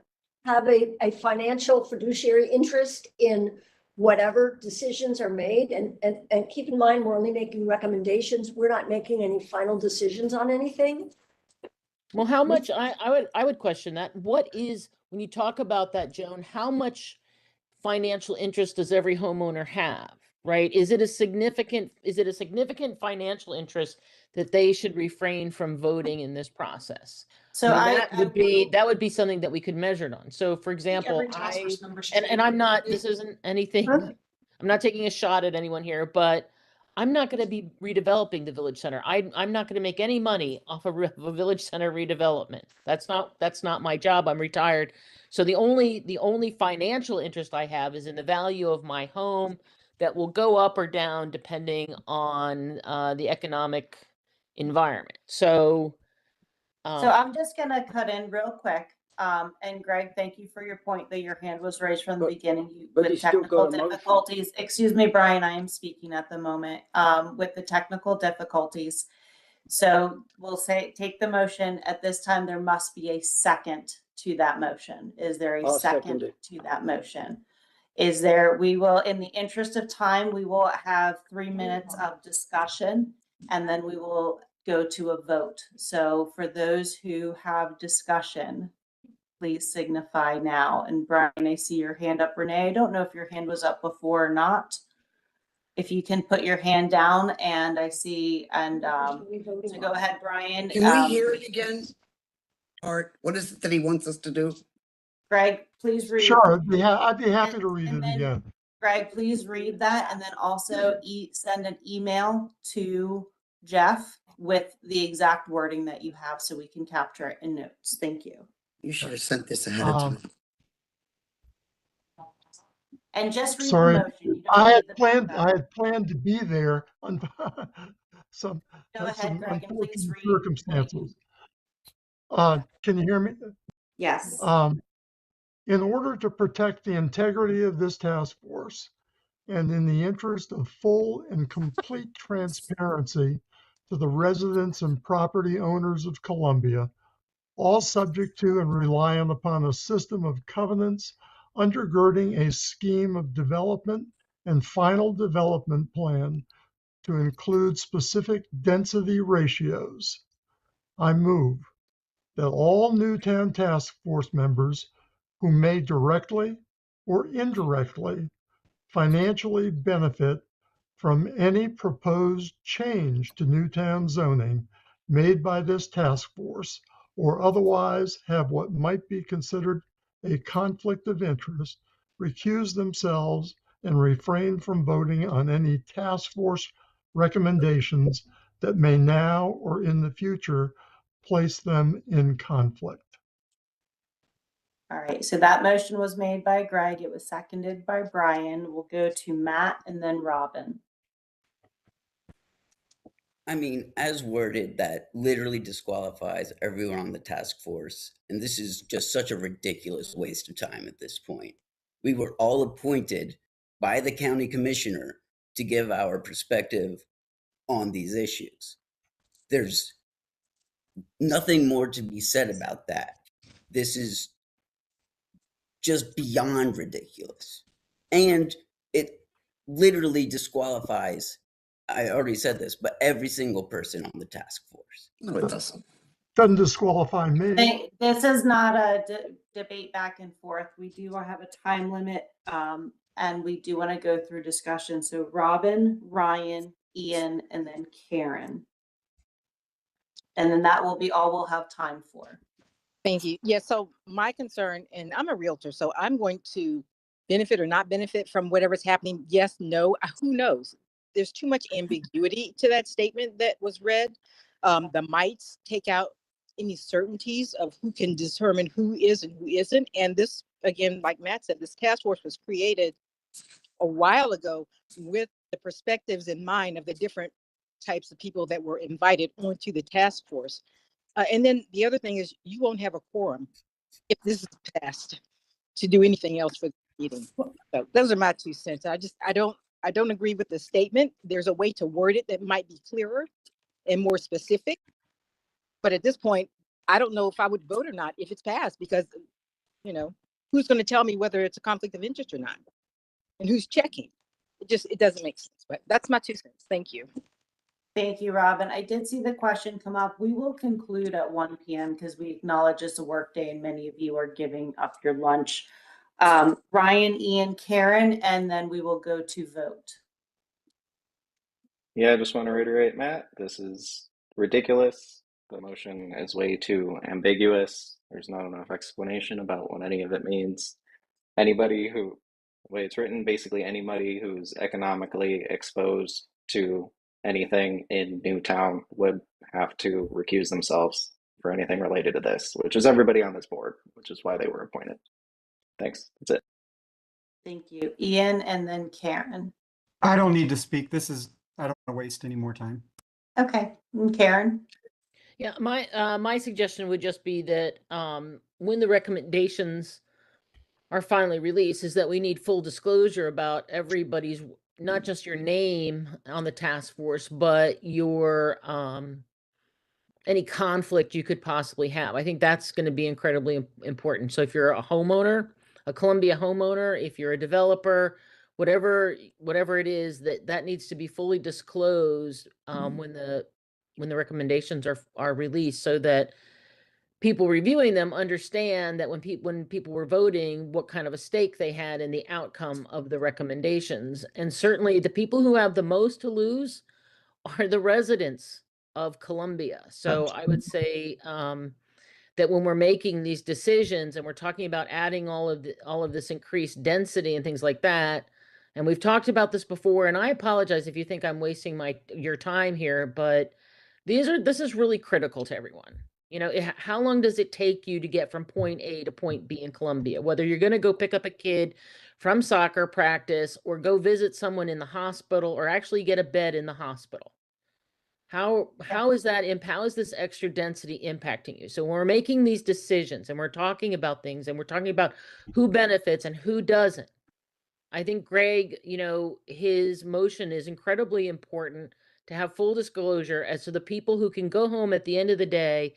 have a financial fiduciary interest in whatever decisions are made? And keep in mind, we're only making recommendations. We're not making any final decisions on anything. Well, how much, I would question that. What is, when you talk about that, Joan, how much financial interest does every homeowner have? right? Is it a significant financial interest that they should refrain from voting in this process? So That would be something that we could measure it on. So for example, Every task force member should and be I'm not, included. this isn't anything, Huh? I'm not taking a shot at anyone here, but I'm not going to be redeveloping the village center. I'm not going to make any money off of a village center redevelopment. That's not my job. I'm retired. So the only financial interest I have is in the value of my home that will go up or down depending on the economic environment. So I'm just gonna cut in real quick. And Greg, thank you for your point that your hand was raised from the But- beginning. but With he's still technical got a motion. difficulties. Excuse me, Brian, I am speaking at the moment, with the technical difficulties. So we'll say, take the motion. At this time, there must be a second to that motion. Is there a I'll second second it. to that motion? We will, in the interest of time, we will have 3 minutes of discussion and then we will go to a vote. So for those who have discussion, please signify now. And Brian, I see your hand up. Renee, I don't know if your hand was up before or not. If you can put your hand down, and I see, and so go ahead, Brian. Can we hear it again? Art, what is it that he wants us to do? Greg, please read. Sure, I'd be happy to read And it then- again. Greg, please read that and then also send an email to Jeff with the exact wording that you have so we can capture it in notes. Thank you. You should have sent this ahead of time. And just read Sorry, the motion. You don't I need had the planned, backup. I had planned to be there on some, Go had ahead, some Greg, and please unfortunate read. circumstances. Can you hear me? Yes. In order to protect the integrity of this task force and in the interest of full and complete transparency to the residents and property owners of Columbia, all subject to and relying upon a system of covenants undergirding a scheme of development and final development plan to include specific density ratios, I move that all Newtown Task Force members who may directly or indirectly financially benefit from any proposed change to Newtown zoning made by this task force or otherwise have what might be considered a conflict of interest, recuse themselves and refrain from voting on any task force recommendations that may now or in the future place them in conflict. All right. So that motion was made by Greg. It was seconded by Brian. We'll go to Matt and then Robin. I mean, as worded, that literally disqualifies everyone on the task force. And this is just such a ridiculous waste of time at this point. We were all appointed by the county commissioner to give our perspective on these issues. There's nothing more to be said about that. This is just beyond ridiculous. And it literally disqualifies, I already said this, but every single person on the task force. No, it doesn't. Doesn't disqualify me. This is not a debate back and forth. We do have a time limit, and we do want to go through discussion. So Robin, Ryan, Ian, and then Karen. And then that will be all we'll have time for. Thank you. Yeah, so my concern, and I'm a realtor, so I'm going to benefit or not benefit from whatever's happening. Yes, no, who knows? There's too much ambiguity to that statement that was read. The mights take out any certainties of who can determine who is and who isn't. And this, again, like Matt said, this task force was created a while ago with the perspectives in mind of the different types of people that were invited onto the task force. And then the other thing is you won't have a quorum if this is passed to do anything else for the meeting. So those are my 2 cents. I don't agree with the statement. There's a way to word it that might be clearer and more specific. But at this point, I don't know if I would vote or not if it's passed because, you know, who's going to tell me whether it's a conflict of interest or not? And who's checking? It doesn't make sense. But that's my 2 cents. Thank you. Thank you, Robin. I did see the question come up. We will conclude at 1 p.m. because we acknowledge it's a work day and many of you are giving up your lunch. Ryan, Ian, Karen, and then we will go to vote. Yeah, I just want to reiterate, Matt, this is ridiculous. The motion is way too ambiguous. There's not enough explanation about what any of it means. Anybody who, the way it's written, basically anybody who's economically exposed to anything in Newtown would have to recuse themselves for anything related to this, which is everybody on this board, which is why they were appointed. Thanks. That's it. Thank you. Ian and then Karen. I don't need to speak. I don't want to waste any more time. Okay, and Karen? Yeah, my suggestion would just be that when the recommendations are finally released, is that we need full disclosure about everybody's, not just your name on the task force, but your any conflict you could possibly have. I think that's going to be incredibly important. So if you're a homeowner, a Columbia homeowner, if you're a developer, whatever it is, that needs to be fully disclosed when the recommendations are released, so that people reviewing them understand that when people were voting, what kind of a stake they had in the outcome of the recommendations. And certainly the people who have the most to lose are the residents of Columbia. So I would say that when we're making these decisions and we're talking about adding all of this increased density and things like that, and we've talked about this before, and I apologize if you think I'm wasting your time here, but this is really critical to everyone. You know, how long does it take you to get from point A to point B in Columbia? Whether you're going to go pick up a kid from soccer practice or go visit someone in the hospital or actually get a bed in the hospital. How is this extra density impacting you? So when we're making these decisions and we're talking about things and we're talking about who benefits and who doesn't, I think Greg, his motion is incredibly important to have full disclosure as to the people who can go home at the end of the day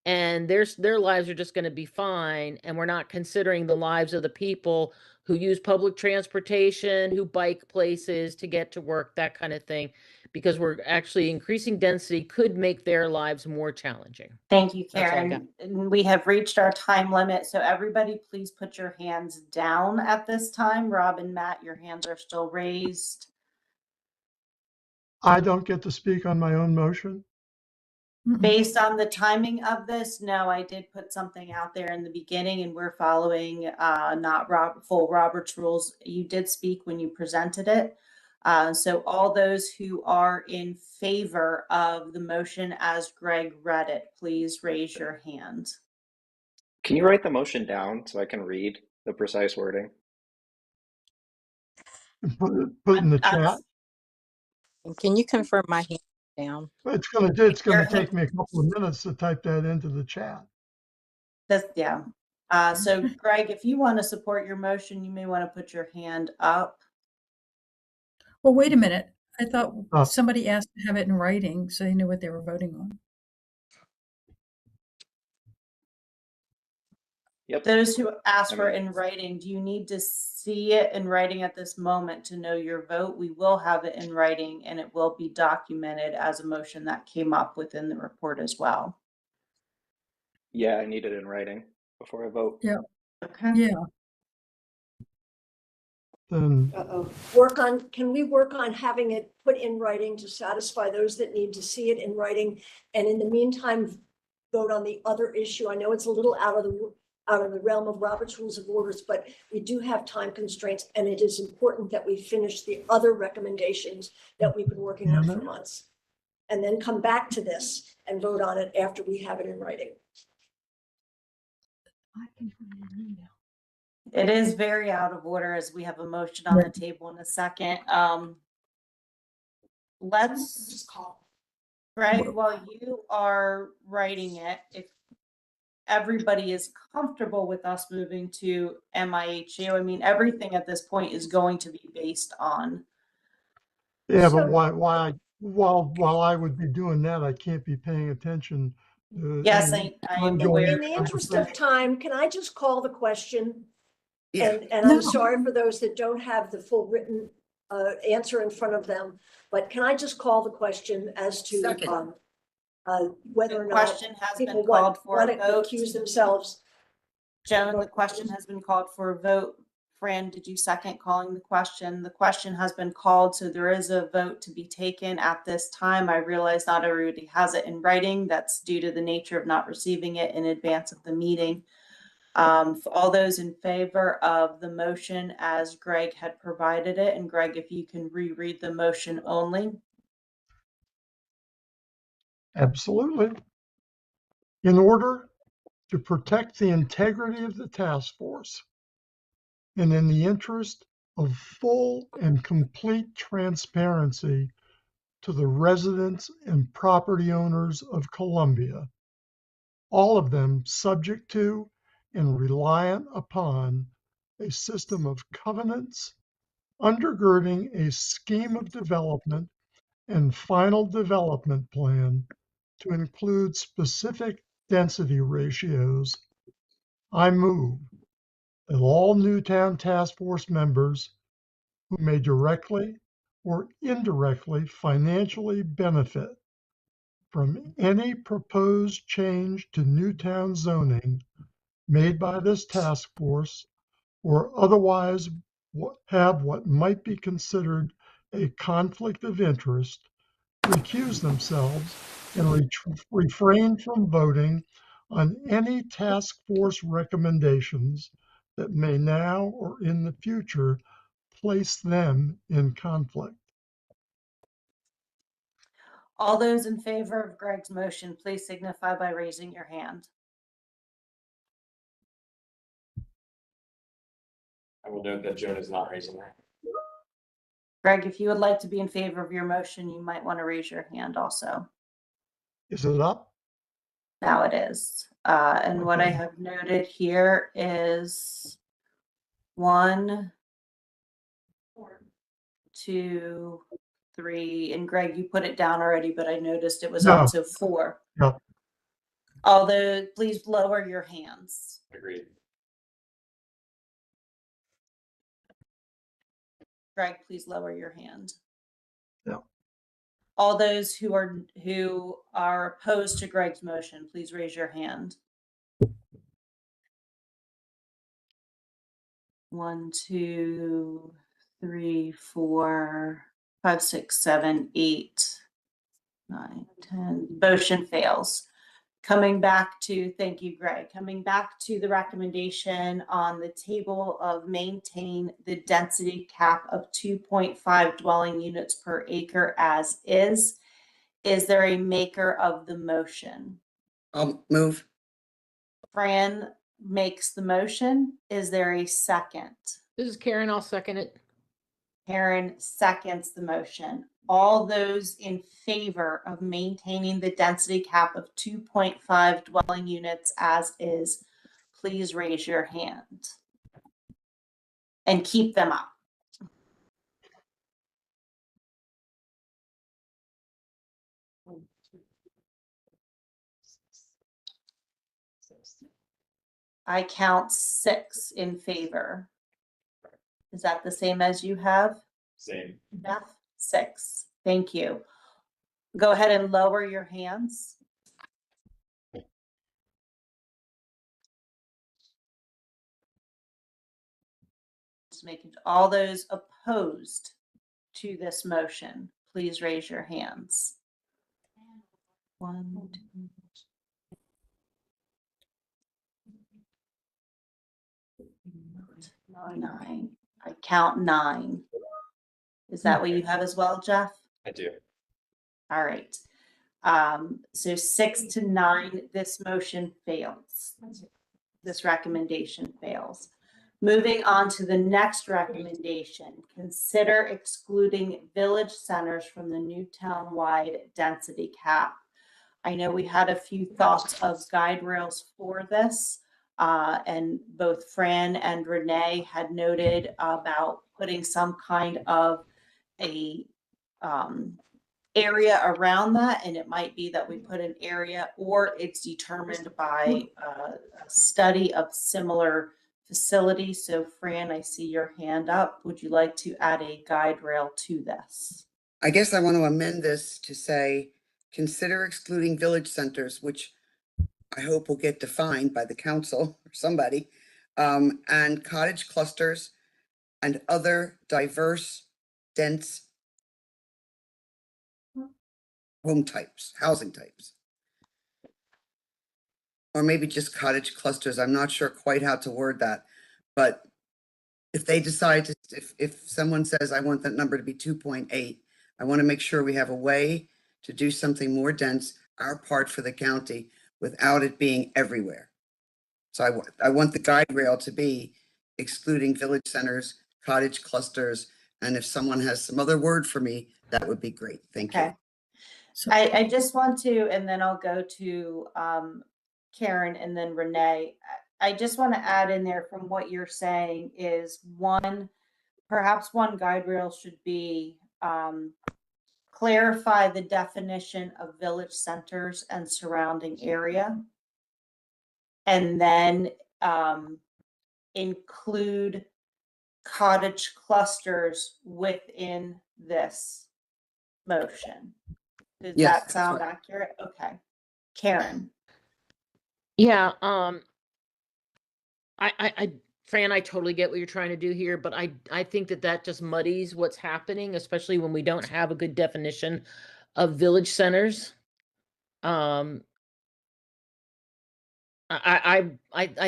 and their lives are just going to be fine. And we're not considering the lives of the people who use public transportation, who bike places to get to work, that kind of thing, because we're actually increasing density could make their lives more challenging. Thank you, That's all I got. Karen. And we have reached our time limit, so everybody please put your hands down at this time. Rob and Matt, your hands are still raised. I don't get to speak on my own motion. Based on the timing of this, no, I did put something out there in the beginning and we're following not full Robert's rules. You did speak when you presented it. So all those who are in favor of the motion as Greg read it, please raise your hand. Can you write the motion down so I can read the precise wording? Put in the chat. And can you confirm my hand down? It's gonna take me a couple of minutes to type that into the chat. Yeah. So Greg, if you want to support your motion, you may want to put your hand up. Well, wait a minute. I thought somebody asked to have it in writing so they knew what they were voting on. Yep. Those who ask for it in writing, do you need to see it in writing at this moment to know your vote? We will have it in writing and it will be documented as a motion that came up within the report as well. Yeah, I need it in writing before I vote. Yeah. Okay. Yeah. Then Can we work on having it put in writing to satisfy those that need to see it in writing? And in the meantime, vote on the other issue. I know it's a little out of the realm of Robert's Rules of Orders, but we do have time constraints and it is important that we finish the other recommendations that we've been working on for months. And then come back to this and vote on it after we have it in writing. It is very out of order as we have a motion on the table in a second. Let's just call. Greg, while you are writing it, if everybody is comfortable with us moving to MIHU, I mean, everything at this point is going to be based on. Yeah, but while I would be doing that, I can't be paying attention. Yes, I am aware. In the interest of time, can I just call the question? Yeah. And I'm sorry for those that don't have the full written answer in front of them, but can I just call the question as to whether or not question has been people called for want a to vote. accuse themselves? Joan, the question has been called for a vote Fran, did you second calling the question? The question has been called, so there is a vote to be taken at this time. I realize not everybody has it in writing. That's due to the nature of not receiving it in advance of the meeting. For all those in favor of the motion as Greg had provided it, and Greg, if you can reread the motion only. Absolutely. In order to protect the integrity of the task force and in the interest of full and complete transparency to the residents and property owners of Columbia, all of them subject to and reliant upon a system of covenants undergirding a scheme of development and final development plan to include specific density ratios, I move that all Newtown Task Force members who may directly or indirectly financially benefit from any proposed change to Newtown zoning made by this task force or otherwise have what might be considered a conflict of interest, recuse themselves and refrain from voting on any task force recommendations that may now or in the future place them in conflict. All those in favor of Greg's motion, please signify by raising your hand. I will note that Joan is not raising her. Greg, if you would like to be in favor of your motion, you might want to raise your hand also. Is it up? Now it is. And what I Okay. have noted here is 1, 2, 3, and Greg, you put it down already, but I noticed it was No. up to 4. Yep. Although, please lower your hands. Agreed. Greg, please lower your hand. Yeah. All those who are opposed to Greg's motion, please raise your hand. 1, 2, 3, 4, 5, 6, 7, 8, 9, 10. Motion fails. Coming back to, thank you, Greg. Coming back to the recommendation on the table of maintain the density cap of 2.5 dwelling units per acre as is. Is there a maker of the motion? I'll move. Fran makes the motion. Is there a second? This is Karen. I'll second it. Karen seconds the motion. All those in favor of maintaining the density cap of 2.5 dwelling units as is, please raise your hand and keep them up. I count 6 in favor. Is that the same as you have? Same. Beth? 6. Thank you. Go ahead and lower your hands. Just making all those opposed to this motion, please raise your hands. 1, 2, 9. I count 9. Is that what you have as well, Jeff? I do. All right. So 6 to 9, this motion fails. This recommendation fails. Moving on to the next recommendation, consider excluding village centers from the Newtown-wide density cap. I know we had a few thoughts of guide rails for this, and both Fran and Renee had noted about putting some kind of a area around that, and it might be that we put an area or it's determined by a study of similar facilities. So Fran, I see your hand up. Would you like to add a guide rail to this? I guess I want to amend this to say, consider excluding village centers, which I hope will get defined by the council or somebody, and cottage clusters and other diverse, dense home types, housing types. Or maybe just cottage clusters. I'm not sure quite how to word that, but if they decide to, if someone says, I want that number to be 2.8, I want to make sure we have a way to do something more dense, our part for the county, without it being everywhere. So I want the guide rail to be excluding village centers, cottage clusters, and if someone has some other word for me, that would be great. Thank you. Okay. I just want to, and then I'll go to Karen and then Renee. I just want to add in there from what you're saying is perhaps one guide rail should be clarify the definition of village centers and surrounding area. And then include cottage clusters within this motion. Does Yes, that that's sound right. accurate? Okay. Karen. Yeah, Fran, I totally get what you're trying to do here, but I think that just muddies what's happening, especially when we don't have a good definition of village centers. I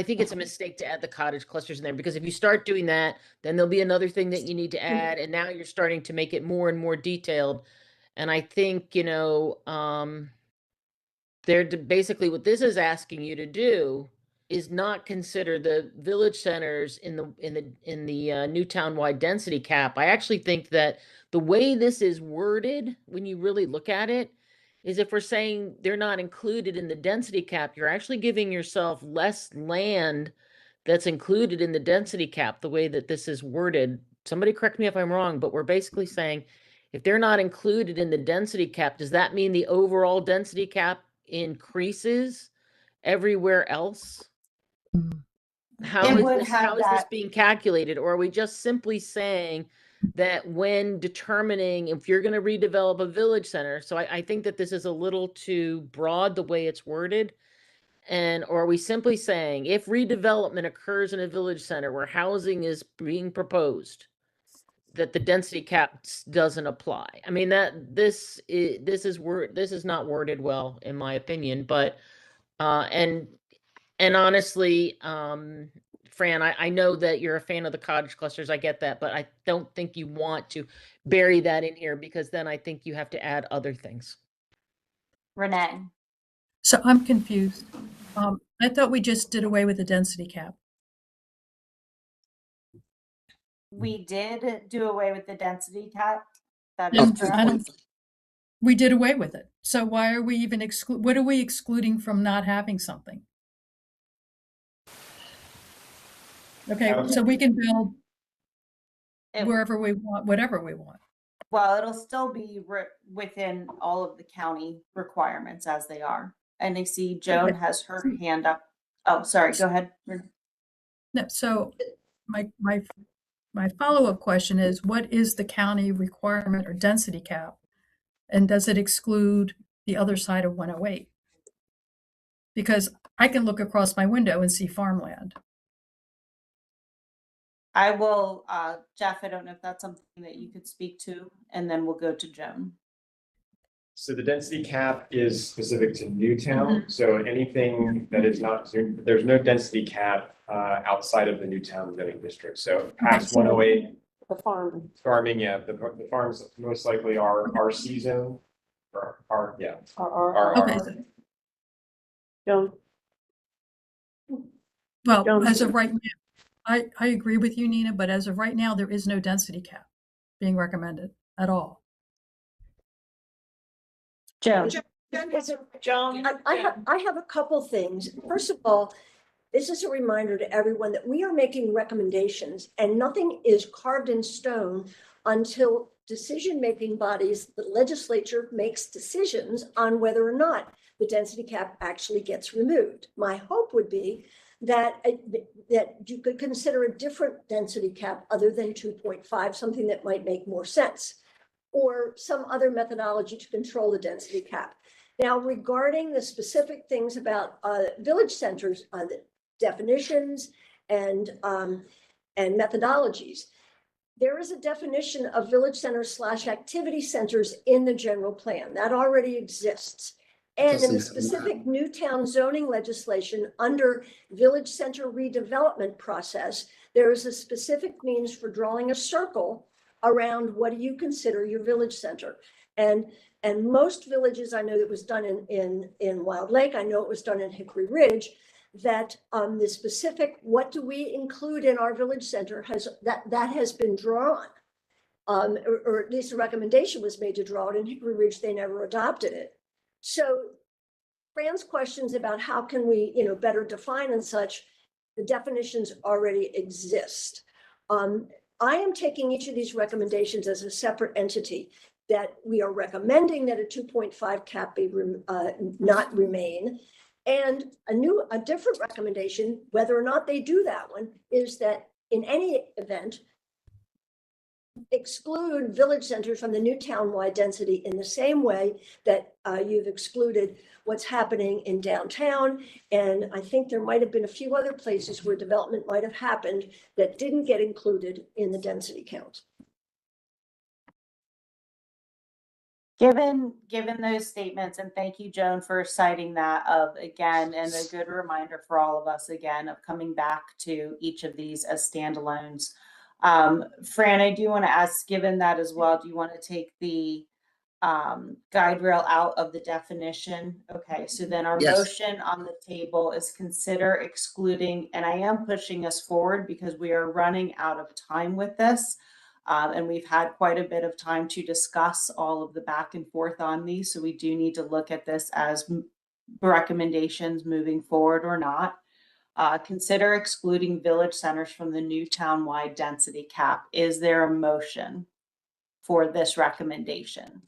think it's a mistake to add the cottage clusters in there, because if you start doing that, then there'll be another thing that you need to add, and now you're starting to make it more and more detailed. And I think, basically what this is asking you to do is not consider the village centers in the new town-wide density cap. I actually think that the way this is worded, when you really look at it, is if we're saying they're not included in the density cap, you're actually giving yourself less land that's included in the density cap, the way that this is worded. Somebody correct me if I'm wrong, but we're basically saying if they're not included in the density cap, does that mean the overall density cap increases everywhere else? How It is would this, have how is this that. being calculated? Or are we just simply saying that when determining if you're going to redevelop a village center? So I think that this is a little too broad the way it's worded. Or are we simply saying if redevelopment occurs in a village center where housing is being proposed, that the density cap doesn't apply? I mean, this is not worded well, in my opinion, but and honestly, Fran, I know that you're a fan of the cottage clusters. I get that, but I don't think you want to bury that in here, because then I think you have to add other things. Renee. So I'm confused. I thought we just did away with the density cap. We did do away with the density cap. That Yeah, is Of correct. we did away with it. So why are we even what are we excluding from not having something? Okay, so we can build wherever we want, whatever we want. Well, it'll still be within all of the county requirements as they are. And I see Joan has her hand up. Oh, sorry, go ahead. No, so my follow-up question is, what is the county requirement or density cap? And does it exclude the other side of 108? Because I can look across my window and see farmland. I will, Jeff, I don't know if that's something that you could speak to, and then we'll go to Joan. So the density cap is specific to Newtown. So anything that is not, there's no density cap outside of the Newtown zoning district. So past 108. The farm. Farming, yeah, the farms most likely are RC zone, or yeah. Okay. Joan. Well, Joan. as of right now, I agree with you, Nina, but as of right now, there is no density cap being recommended at all. Joan. I have a couple things. First of all, this is a reminder to everyone that we are making recommendations and nothing is carved in stone until decision-making bodies, the legislature, makes decisions on whether or not the density cap actually gets removed. My hope would be that you could consider a different density cap other than 2.5, something that might make more sense, or some other methodology to control the density cap. Now, regarding the specific things about village centers, the definitions and methodologies, there is a definition of village centers / activity centers in the general plan that already exists. And in the Doesn't have specific Newtown zoning legislation under village center redevelopment process, there is a specific means for drawing a circle around what do you consider your village center. And most villages, I know that was done in Wild Lake, I know it was done in Hickory Ridge, that the specific, what do we include in our village center that has been drawn. Or at least a recommendation was made to draw it. In Hickory Ridge, they never adopted it. So Fran's questions about how can we, better define and such, the definitions already exist. I am taking each of these recommendations as a separate entity, that we are recommending that a 2.5 cap be not remain. And a different recommendation, whether or not they do that one, is that in any event, exclude village centers from the new town-wide density in the same way that you've excluded what's happening in downtown. And I think there might have been a few other places where development might have happened that didn't get included in the density count. Given those statements, and thank you, Joan, for citing that again, and a good reminder for all of us again of coming back to each of these as standalones. Fran, I do want to ask, given that as well, do you want to take the guide rail out of the definition? Okay, so then our Yes. motion on the table is consider excluding, and I am pushing us forward because we are running out of time with this. And we've had quite a bit of time to discuss all of the back and forth on these. So we do need to look at this as recommendations moving forward or not. Consider excluding village centers from the new town-wide density cap. Is there a motion for this recommendation?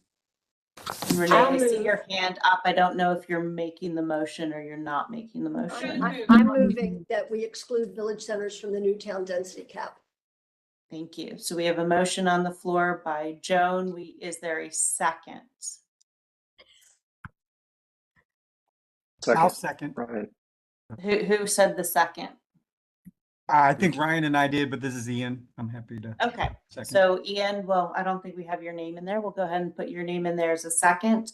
And Renee, I see your hand up. I don't know if you're making the motion or you're not making the motion. I'm moving that we exclude village centers from the new town density cap. Thank you. So we have a motion on the floor by Joan. Is there a second? I'll second. Right. Who said the second? I think Ryan and I did, but this is Ian. I'm happy to. Okay. Second. So Ian, well, I don't think we have your name in there. We'll go ahead and put your name in there as a second.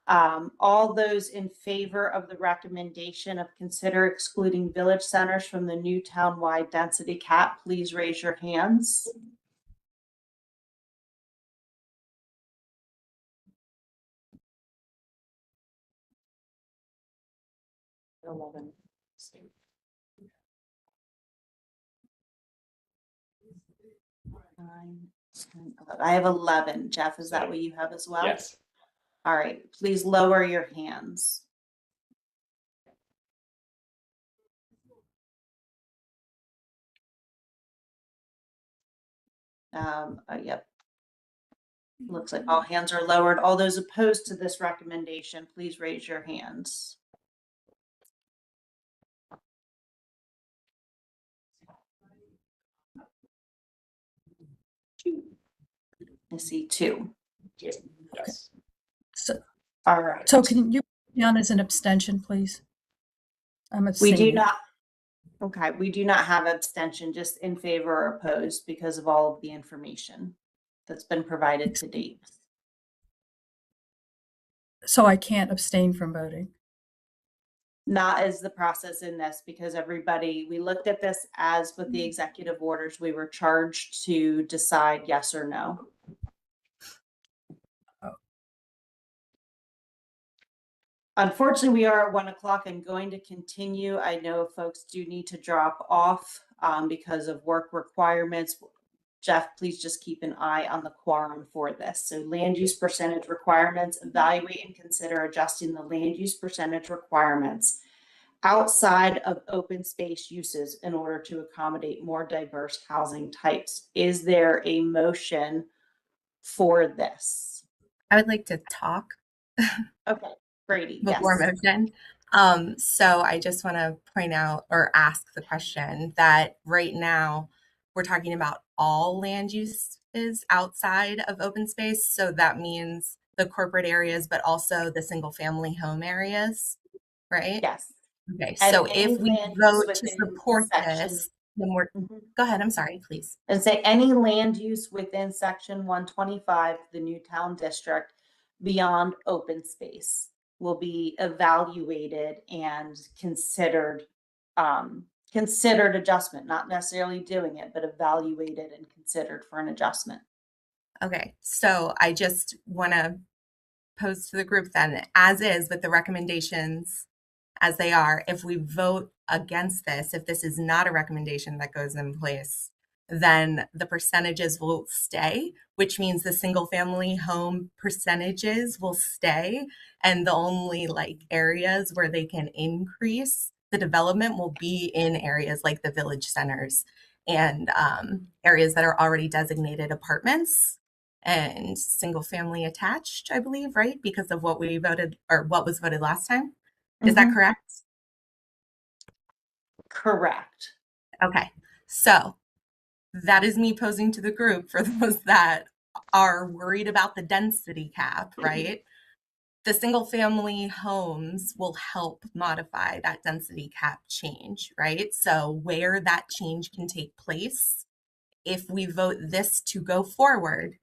All those in favor of the recommendation of consider excluding village centers from the new town-wide density cap, please raise your hands. I have 11. Jeff, is that what you have as well? Yes. All right, please lower your hands. Yep. Looks like all hands are lowered. All those opposed to this recommendation, please raise your hands. I see two. Yes. So, All right. so can you put down as an abstention, please? I'm We abstaining. do not. Okay, we do not have abstention, just in favor or opposed because of all of the information that's been provided to date. So I can't abstain from voting. Not as the process in this, because we looked at this as with the executive orders, we were charged to decide yes or no. Unfortunately, we are at 1 o'clock. I'm going to continue. I know folks do need to drop off because of work requirements. Jeff, please just keep an eye on the quorum for this. So land use percentage requirements, evaluate and consider adjusting the land use percentage requirements outside of open space uses in order to accommodate more diverse housing types. Is there a motion for this? I would like to talk. Okay, Brady, Before yes. motion. So I just want to point out or ask the question that right now we're talking about all land uses outside of open space. So that means the corporate areas, but also the single family home areas, right? Yes. Okay, And so any if we land use vote to within support section- this, Then we're, go ahead, I'm sorry, please. And say any land use within section 125, the Newtown district, beyond open space will be evaluated and considered adjustment, not necessarily doing it, but evaluated and considered for an adjustment. Okay, so I just want to pose to the group then, as is with the recommendations as they are, if we vote against this, if this is not a recommendation that goes in place, then the percentages will stay, which means the single family home percentages will stay. And the only like areas where they can increase the development will be in areas like the village centers and areas that are already designated apartments and single family attached, I believe, right? Because of what we voted or what was voted last time. Is that correct? Correct. Okay. So that is me posing to the group for those that are worried about the density cap, right? The single family homes will help modify that density cap change, right? So where that change can take place, if we vote this to go forward,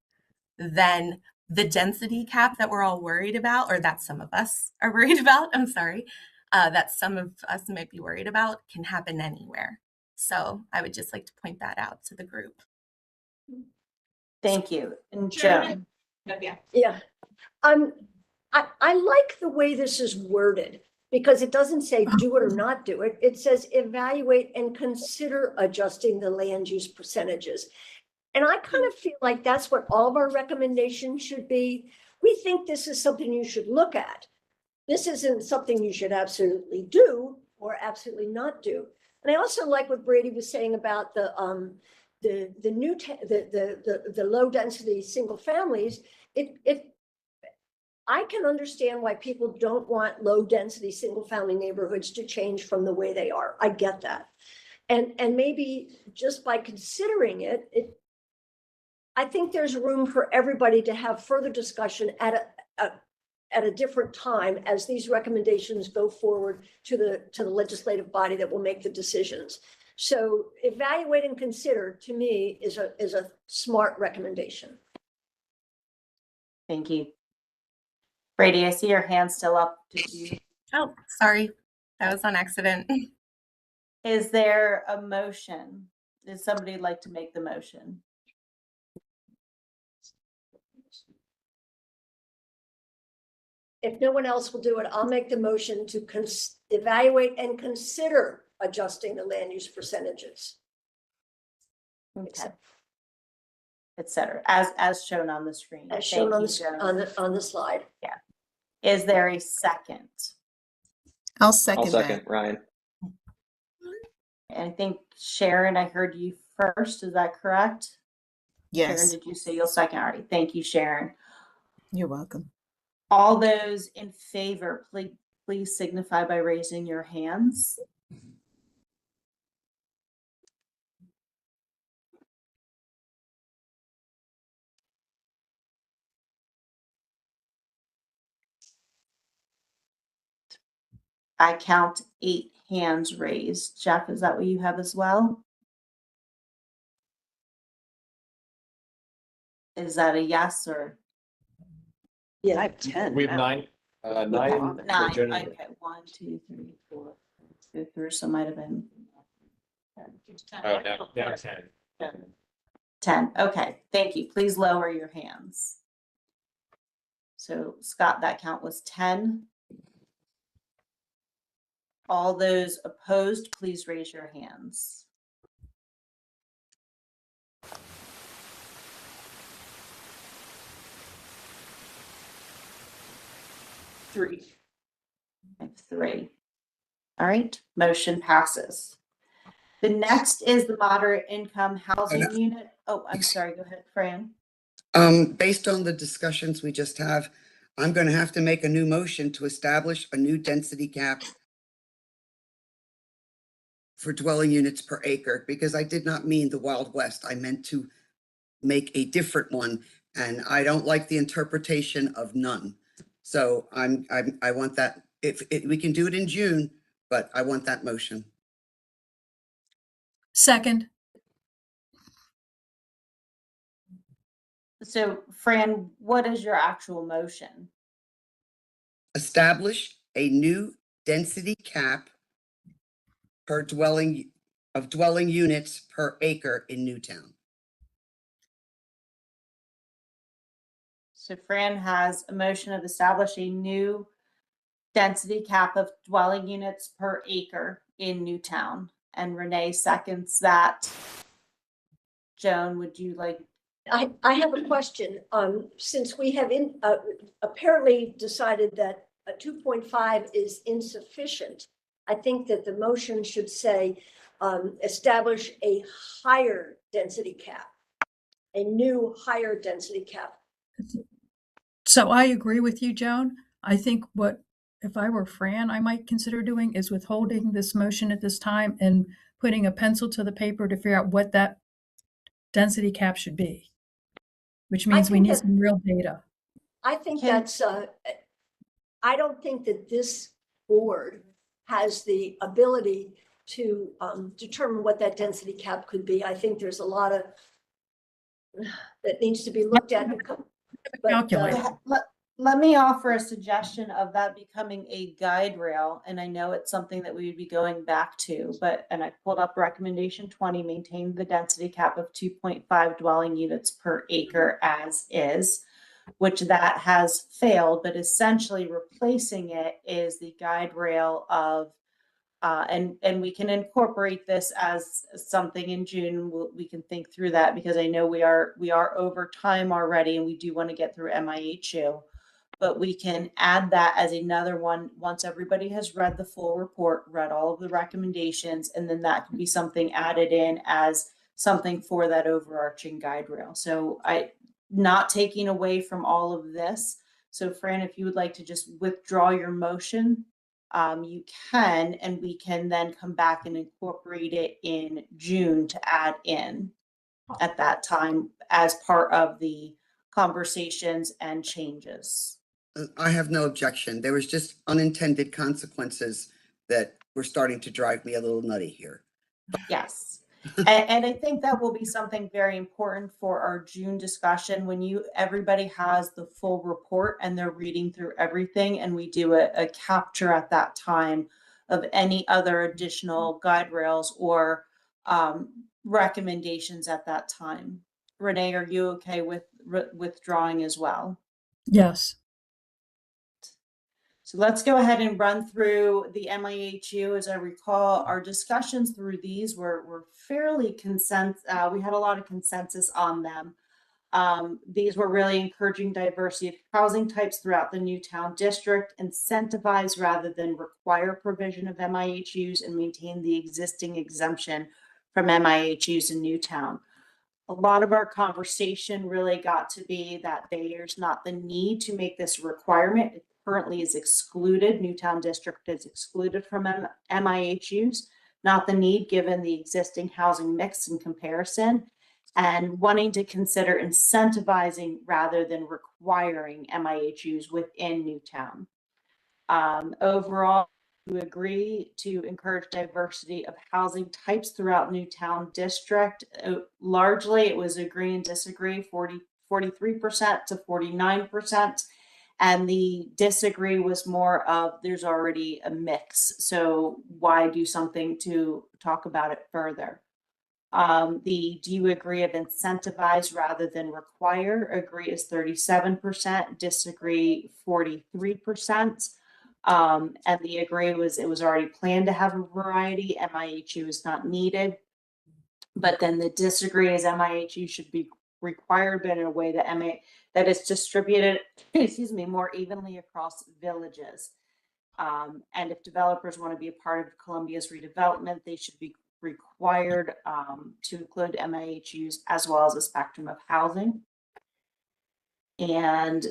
then the density cap that we're all worried about, or that some of us are worried about, I'm sorry, that some of us might be worried about, can happen anywhere. So I would just like to point that out to the group. Thank you. And Joan. Yeah. I like the way this is worded because it doesn't say do it or not do it. It says evaluate and consider adjusting the land use percentages. And I kind of feel like that's what all of our recommendations should be. We think this is something you should look at. This isn't something you should absolutely do or absolutely not do. And I also like what Brady was saying about the low density single families. I can understand why people don't want low density single family neighborhoods to change from the way they are. I get that. And maybe just by considering it, I think there's room for everybody to have further discussion at a different time as these recommendations go forward to the legislative body that will make the decisions. So evaluate and consider, to me, is a smart recommendation. Thank you. Brady, I see your hand still up. Did you? Oh, sorry. That was on accident. Is there a motion? Does somebody like to make the motion? If no one else will do it, I'll make the motion to evaluate and consider adjusting the land use percentages. Okay. Et cetera, as shown on the screen. As shown on the slide. Yeah. Is there a second? I'll second that. Ryan. And I think Sharon, I heard you first. Is that correct? Yes. Sharon, did you say you'll second? All right. Thank you, Sharon. You're welcome. All those in favor, please signify by raising your hands. I count 8 hands raised. Jeff, is that what you have as well? Is that a yes or? Yeah, I have 10. We have 9. 9. 9. Joan. Okay. 1, 2, 3, 4. Go through. So might have been. Oh, now 10. 10. Okay. Thank you. Please lower your hands. So Scott, that count was 10. All those opposed, please raise your hands. Three. I have 3. All right, motion passes. The next is the moderate income housing unit. Oh, I'm sorry. Go ahead, Fran. Based on the discussions we just have, I'm going to have to make a new motion to establish a new density cap for dwelling units per acre, because I did not mean the Wild West. I meant to make a different one, and I don't like the interpretation of none. So I want that. If we can do it in June, but I want that motion. Second, So Fran, what is your actual motion? Establish a new density cap per dwelling units per acre in Newtown. So Fran has a motion of establish a new density cap of dwelling units per acre in Newtown. And Renee seconds that. Joan, would you like? I have a question. Since we have apparently decided that a 2.5 is insufficient, I think that the motion should say, establish a higher density cap, a new higher density cap. so I agree with you, Joan. I think if I were Fran, I might consider doing is withholding this motion at this time and putting a pencil to the paper to figure out what that density cap should be, which means we need some real data. I think that's, I don't think that this board has the ability to determine what that density cap could be. I think there's a lot of that needs to be looked at. Let me offer a suggestion of that becoming a guide rail. And I know it's something that we would be going back to, and I pulled up recommendation 20, maintain the density cap of 2.5 dwelling units per acre as is, which that has failed, but essentially replacing it is the guide rail of, and we can incorporate this as something in June. We can think through that because I know we are over time already and we do want to get through MIHU, but we can add that as another one once everybody has read the full report, read all of the recommendations, and then that can be something added in as something for that overarching guide rail. So not taking away from all of this. So Fran, if you would like to just withdraw your motion, you can, and we can then come back and incorporate it in June to add in at that time as part of the conversations and changes. I have no objection. There was just unintended consequences that were starting to drive me a little nutty here. Yes. And I think that will be something very important for our June discussion when everybody has the full report and they're reading through everything, and we do a capture at that time of any other additional guide rails or recommendations at that time. Renee, are you okay with withdrawing as well? Yes. So let's go ahead and run through the MIHU. As I recall, our discussions through these were fairly consensus. We had a lot of consensus on them. These were really encouraging diversity of housing types throughout the Newtown district, incentivize rather than require provision of MIHUs, and maintain the existing exemption from MIHUs in Newtown. A lot of our conversation really got to be that there's not the need to make this a requirement. It currently is excluded. Newtown district is excluded from MIHUs, not the need given the existing housing mix in comparison, and wanting to consider incentivizing rather than requiring MIHUs within Newtown. Overall, you agree to encourage diversity of housing types throughout Newtown district. Largely, it was agree and disagree, 43% to 49%. And the disagree was more of there's already a mix. So why do something to talk about it further? Do you agree of incentivize rather than require? Agree is 37%, disagree 43%. And the agree was it was already planned to have a variety. MIHU is not needed. But then the disagree is MIHU should be required, but in a way that is distributed, excuse me, more evenly across villages. And if developers want to be a part of Columbia's redevelopment, they should be required to include MIHUs as well as a spectrum of housing. And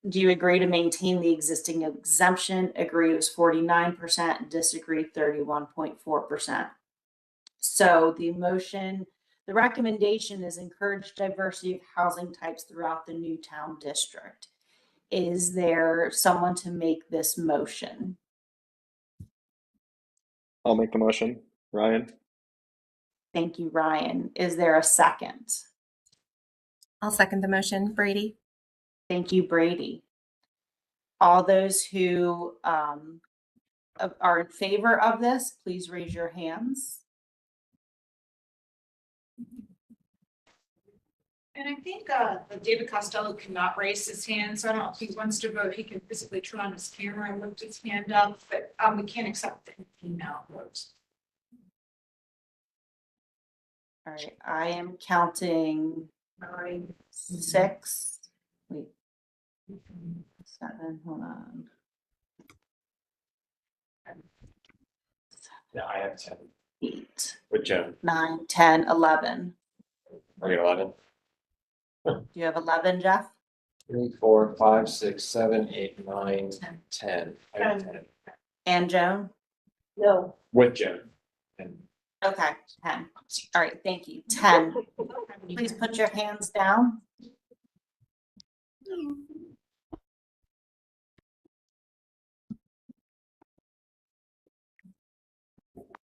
do you agree to maintain the existing exemption? Agree was 49%, disagree 31.4%. So the recommendation is encourage diversity of housing types throughout the Newtown district. Is there someone to make this motion? I'll make the motion. Ryan? Thank you, Ryan. Is there a second? I'll second the motion. Brady? Thank you, Brady. All those who are in favor of this, please raise your hands. And I think David Costello cannot raise his hand, so I don't know if he wants to vote. He can physically turn on his camera and lift his hand up, but we can't accept the email votes. All right, I am counting 6. Wait. 7, hold on. Yeah, I have 10 8, with Joan. 9, 10, 11. Are you 11? Do you have 11, Jeff? 3, 4, 5, 6, 7, 8, 9, 10. I have 10 And Joan? No. with Joan. And Okay, 10. All right, thank you. 10. Please put your hands down.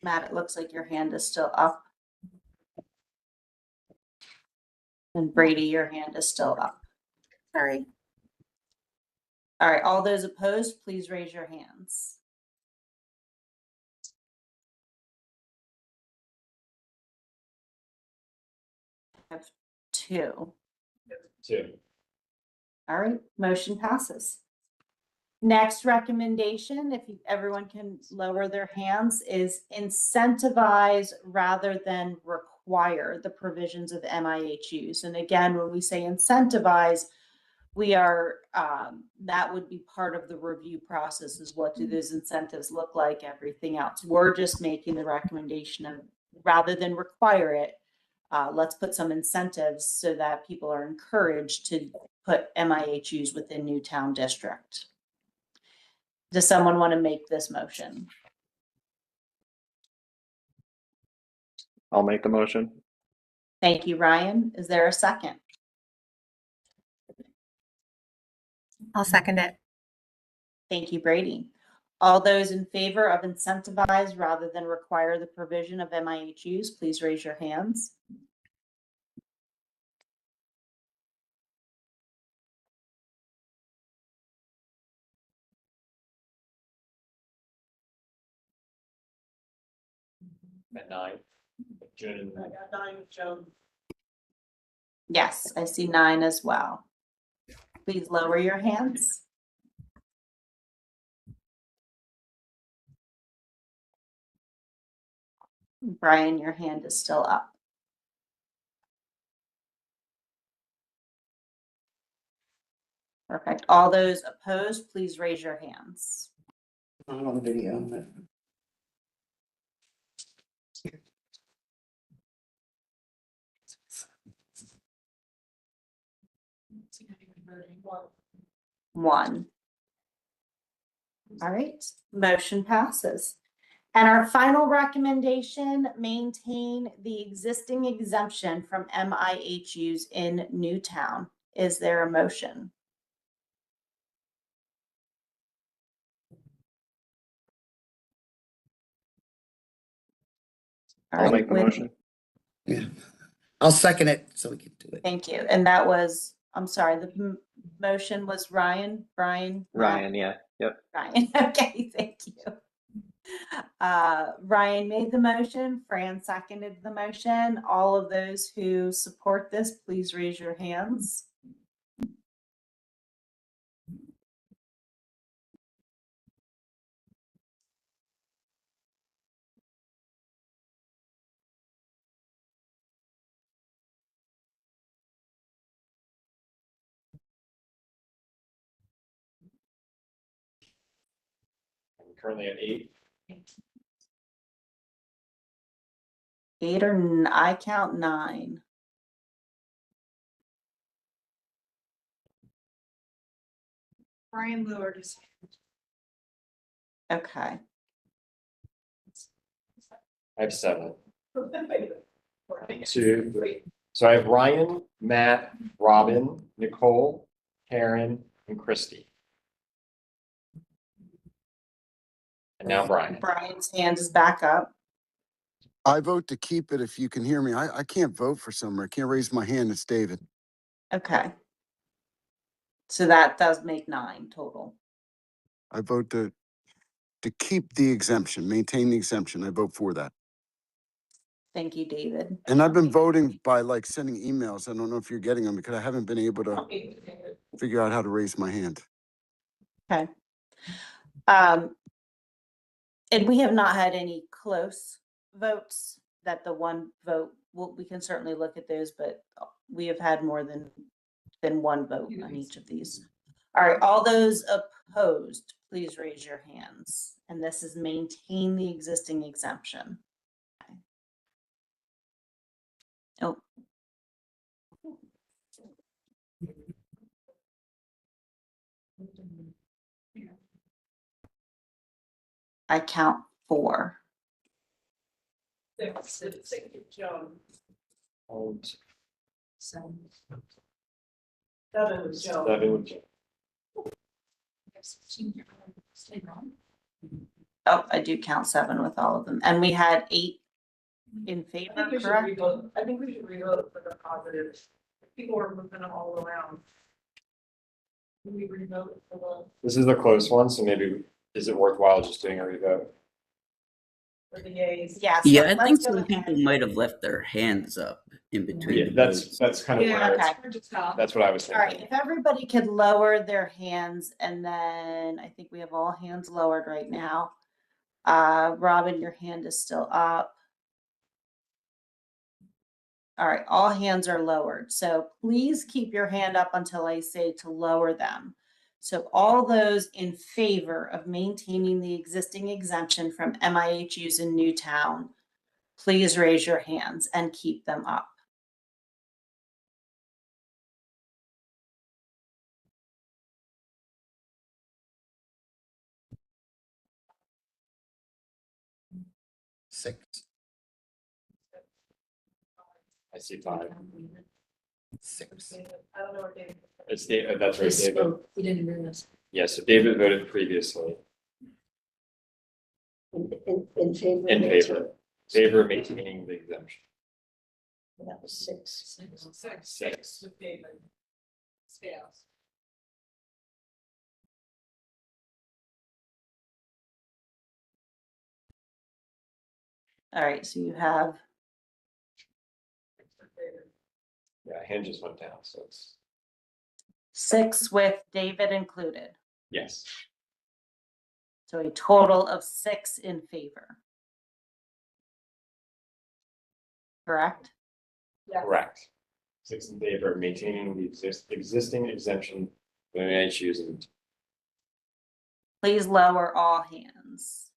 Matt, it looks like your hand is still up. And Brady, your hand is still up. Sorry. All right, all those opposed, please raise your hands. I have 2. 2. All right, motion passes. Next recommendation, if everyone can lower their hands, is incentivize rather than require the provisions of MIHUs. And again, when we say incentivize, we are, that would be part of the review process, is what do those incentives look like, everything else. We're just making the recommendation of, rather than require it, let's put some incentives so that people are encouraged to put MIHUs within Newtown District. Does someone want to make this motion? I'll make the motion. Thank you, Ryan. Is there a second? I'll second it. Thank you, Brady. All those in favor of incentivize rather than require the provision of MIHUs, please raise your hands. At 9. Joan. I got 9 with Joan. Yes, I see 9 as well. Please lower your hands. Brian, your hand is still up. Perfect. All those opposed, please raise your hands. Not on video, but. One. All right, motion passes. And our final recommendation, maintain the existing exemption from MIHUs in Newtown. Is there a motion? All I'll right, make the with- motion. Yeah, I'll second it so we can do it. Thank you. And that was, I'm sorry, the motion was Brian, Matt? Ryan, yeah. Yep. Ryan, okay, thank you. Ryan made the motion, Fran seconded the motion. All of those who support this, please raise your hands. I'm currently at 8. 8 or I count 9. Brian lowered his Okay. I have 7. hand. 2, 3. So I have Ryan, Matt, Robin, Nicole, Karen, and Christy. And now Brian. Brian's hand is back up. I vote to keep it if you can hear me. I can't vote for somewhere. I can't raise my hand. It's David. Okay. So that does make 9 total. I vote to keep the exemption, maintain the exemption. I vote for that. Thank you, David. And I've been voting by like sending emails. I don't know if you're getting them because I haven't been able to figure out how to raise my hand. Okay. And we have not had any close votes. That the one vote, well, we can certainly look at those, but we have had more than one vote on each of these. All right, all those opposed, please raise your hands. And this is maintain the existing exemption. Okay. Oh. I count 4. Joan. Seven. 7 was Joan. 7 with Joan. Oh, I do count 7 with all of them. And we had 8 in I favor, think we should correct? revote. I think we should revote for the positive. People are moving them all around. Can we revote for This is the close one, so maybe is it worthwhile just doing a revote? the yays? Yes. Yeah, I think let's go some ahead. people might have left their hands up in between. Yeah, the that's votes. kind of where Okay. that's what I was All right, thinking. if everybody could lower their hands, and then I think we have all hands lowered right now. Robin, your hand is still up. All right, all hands are lowered. So please keep your hand up until I say to lower them. So all those in favor of maintaining the existing exemption from MIHUs in Newtown, please raise your hands and keep them up. Six. I see 5. 6. I don't know what David. It's David. That's right, David. He didn't realize. Yeah, so David voted previously In favor. in favor of maintaining the exemption. That was 6. 6. With David. Scales. All right, so you have, Yeah, hand just went down, so it's 6 with David included. yes. So a total of 6 in favor. Correct? Yes. Correct. 6 in favor of maintaining the existing exemption for MIHUs and Please lower all hands.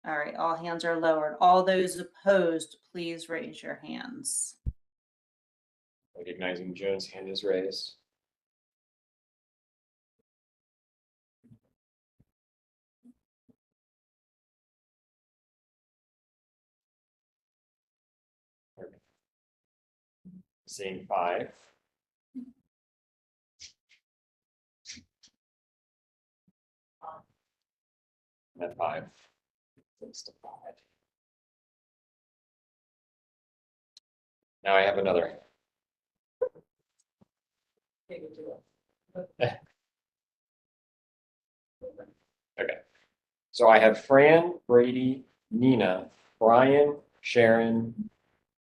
All right, all hands are lowered. All those opposed, please raise your hands. recognizing Joan's hand is raised. Seeing 5. And then 5. 6 to 5. Now I have another. David do it. Okay. So I have Fran, Brady, Nina, Brian, Sharon,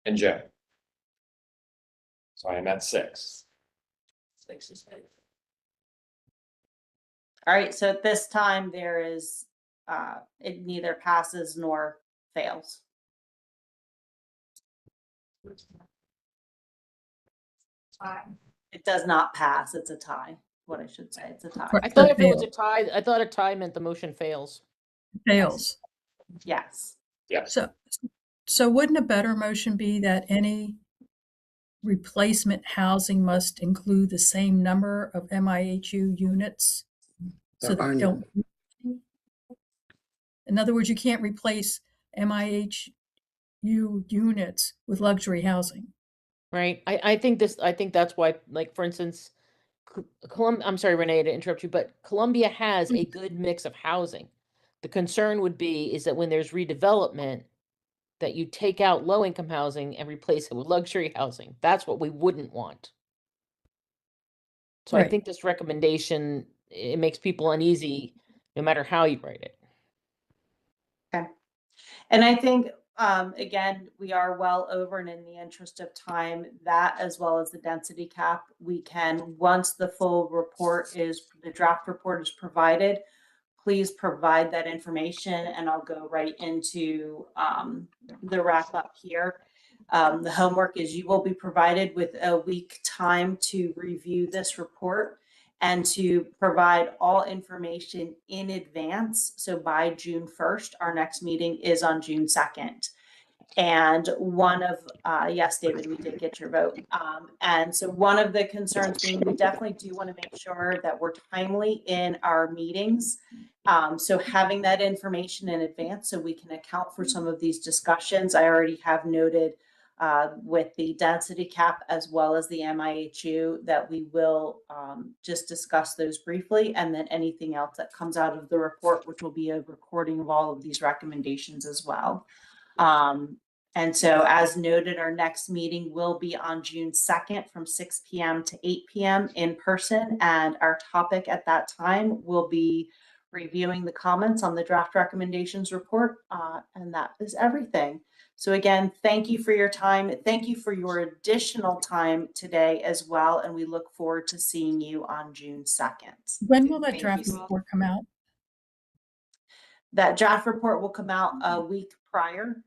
and Joe. So I am at 6. 6 is safe. All right, so at this time, there is, it neither passes nor fails. It does not pass, it's a tie, what I should say, it's a tie. I thought if it was a tie, I thought a tie meant the motion fails. Fails. Yes. Yes. So wouldn't a better motion be that any replacement housing must include the same number of MIHU units? So There are that none. don't. In other words, you can't replace MIHU units with luxury housing. right? I think that's why, like, for instance, I'm sorry, Renee, to interrupt you, but Columbia has a good mix of housing. The concern would be is that when there's redevelopment, that you take out low-income housing and replace it with luxury housing. That's what we wouldn't want. So I Right. think this recommendation, it makes people uneasy no matter how you write it. Okay. And I think, again, we are well over, and in the interest of time, that as well as the density cap, we can, once the full report is, the draft report is provided, please provide that information and I'll go right into the wrap up here. The homework is you will be provided with a week time to review this report and to provide all information in advance. So by June 1st, our next meeting is on June 2nd. And one of, yes, David, we did get your vote. And so one of the concerns being, we definitely do want to make sure that we're timely in our meetings. So having that information in advance so we can account for some of these discussions. I already have noted with the density cap as well as the MIHU that we will just discuss those briefly, and then anything else that comes out of the report, which will be a recording of all of these recommendations as well. And so as noted, our next meeting will be on June 2nd from 6 p.m. to 8 p.m. in person. And our topic at that time will be reviewing the comments on the draft recommendations report. And that is everything. So again, thank you for your time. Thank you for your additional time today as well. And we look forward to seeing you on June 2nd. When will that Thank draft you. report come out? That draft report will come out a week prior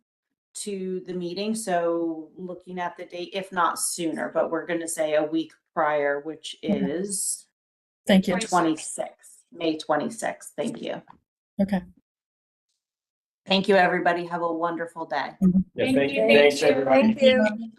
to the meeting. So looking at the date, if not sooner, but we're going to say a week prior, which is Thank you. 26th, May 26th. Thank you. Okay. Thank you, everybody. Have a wonderful day. Yeah, Thank you. thanks, everybody. Thank you.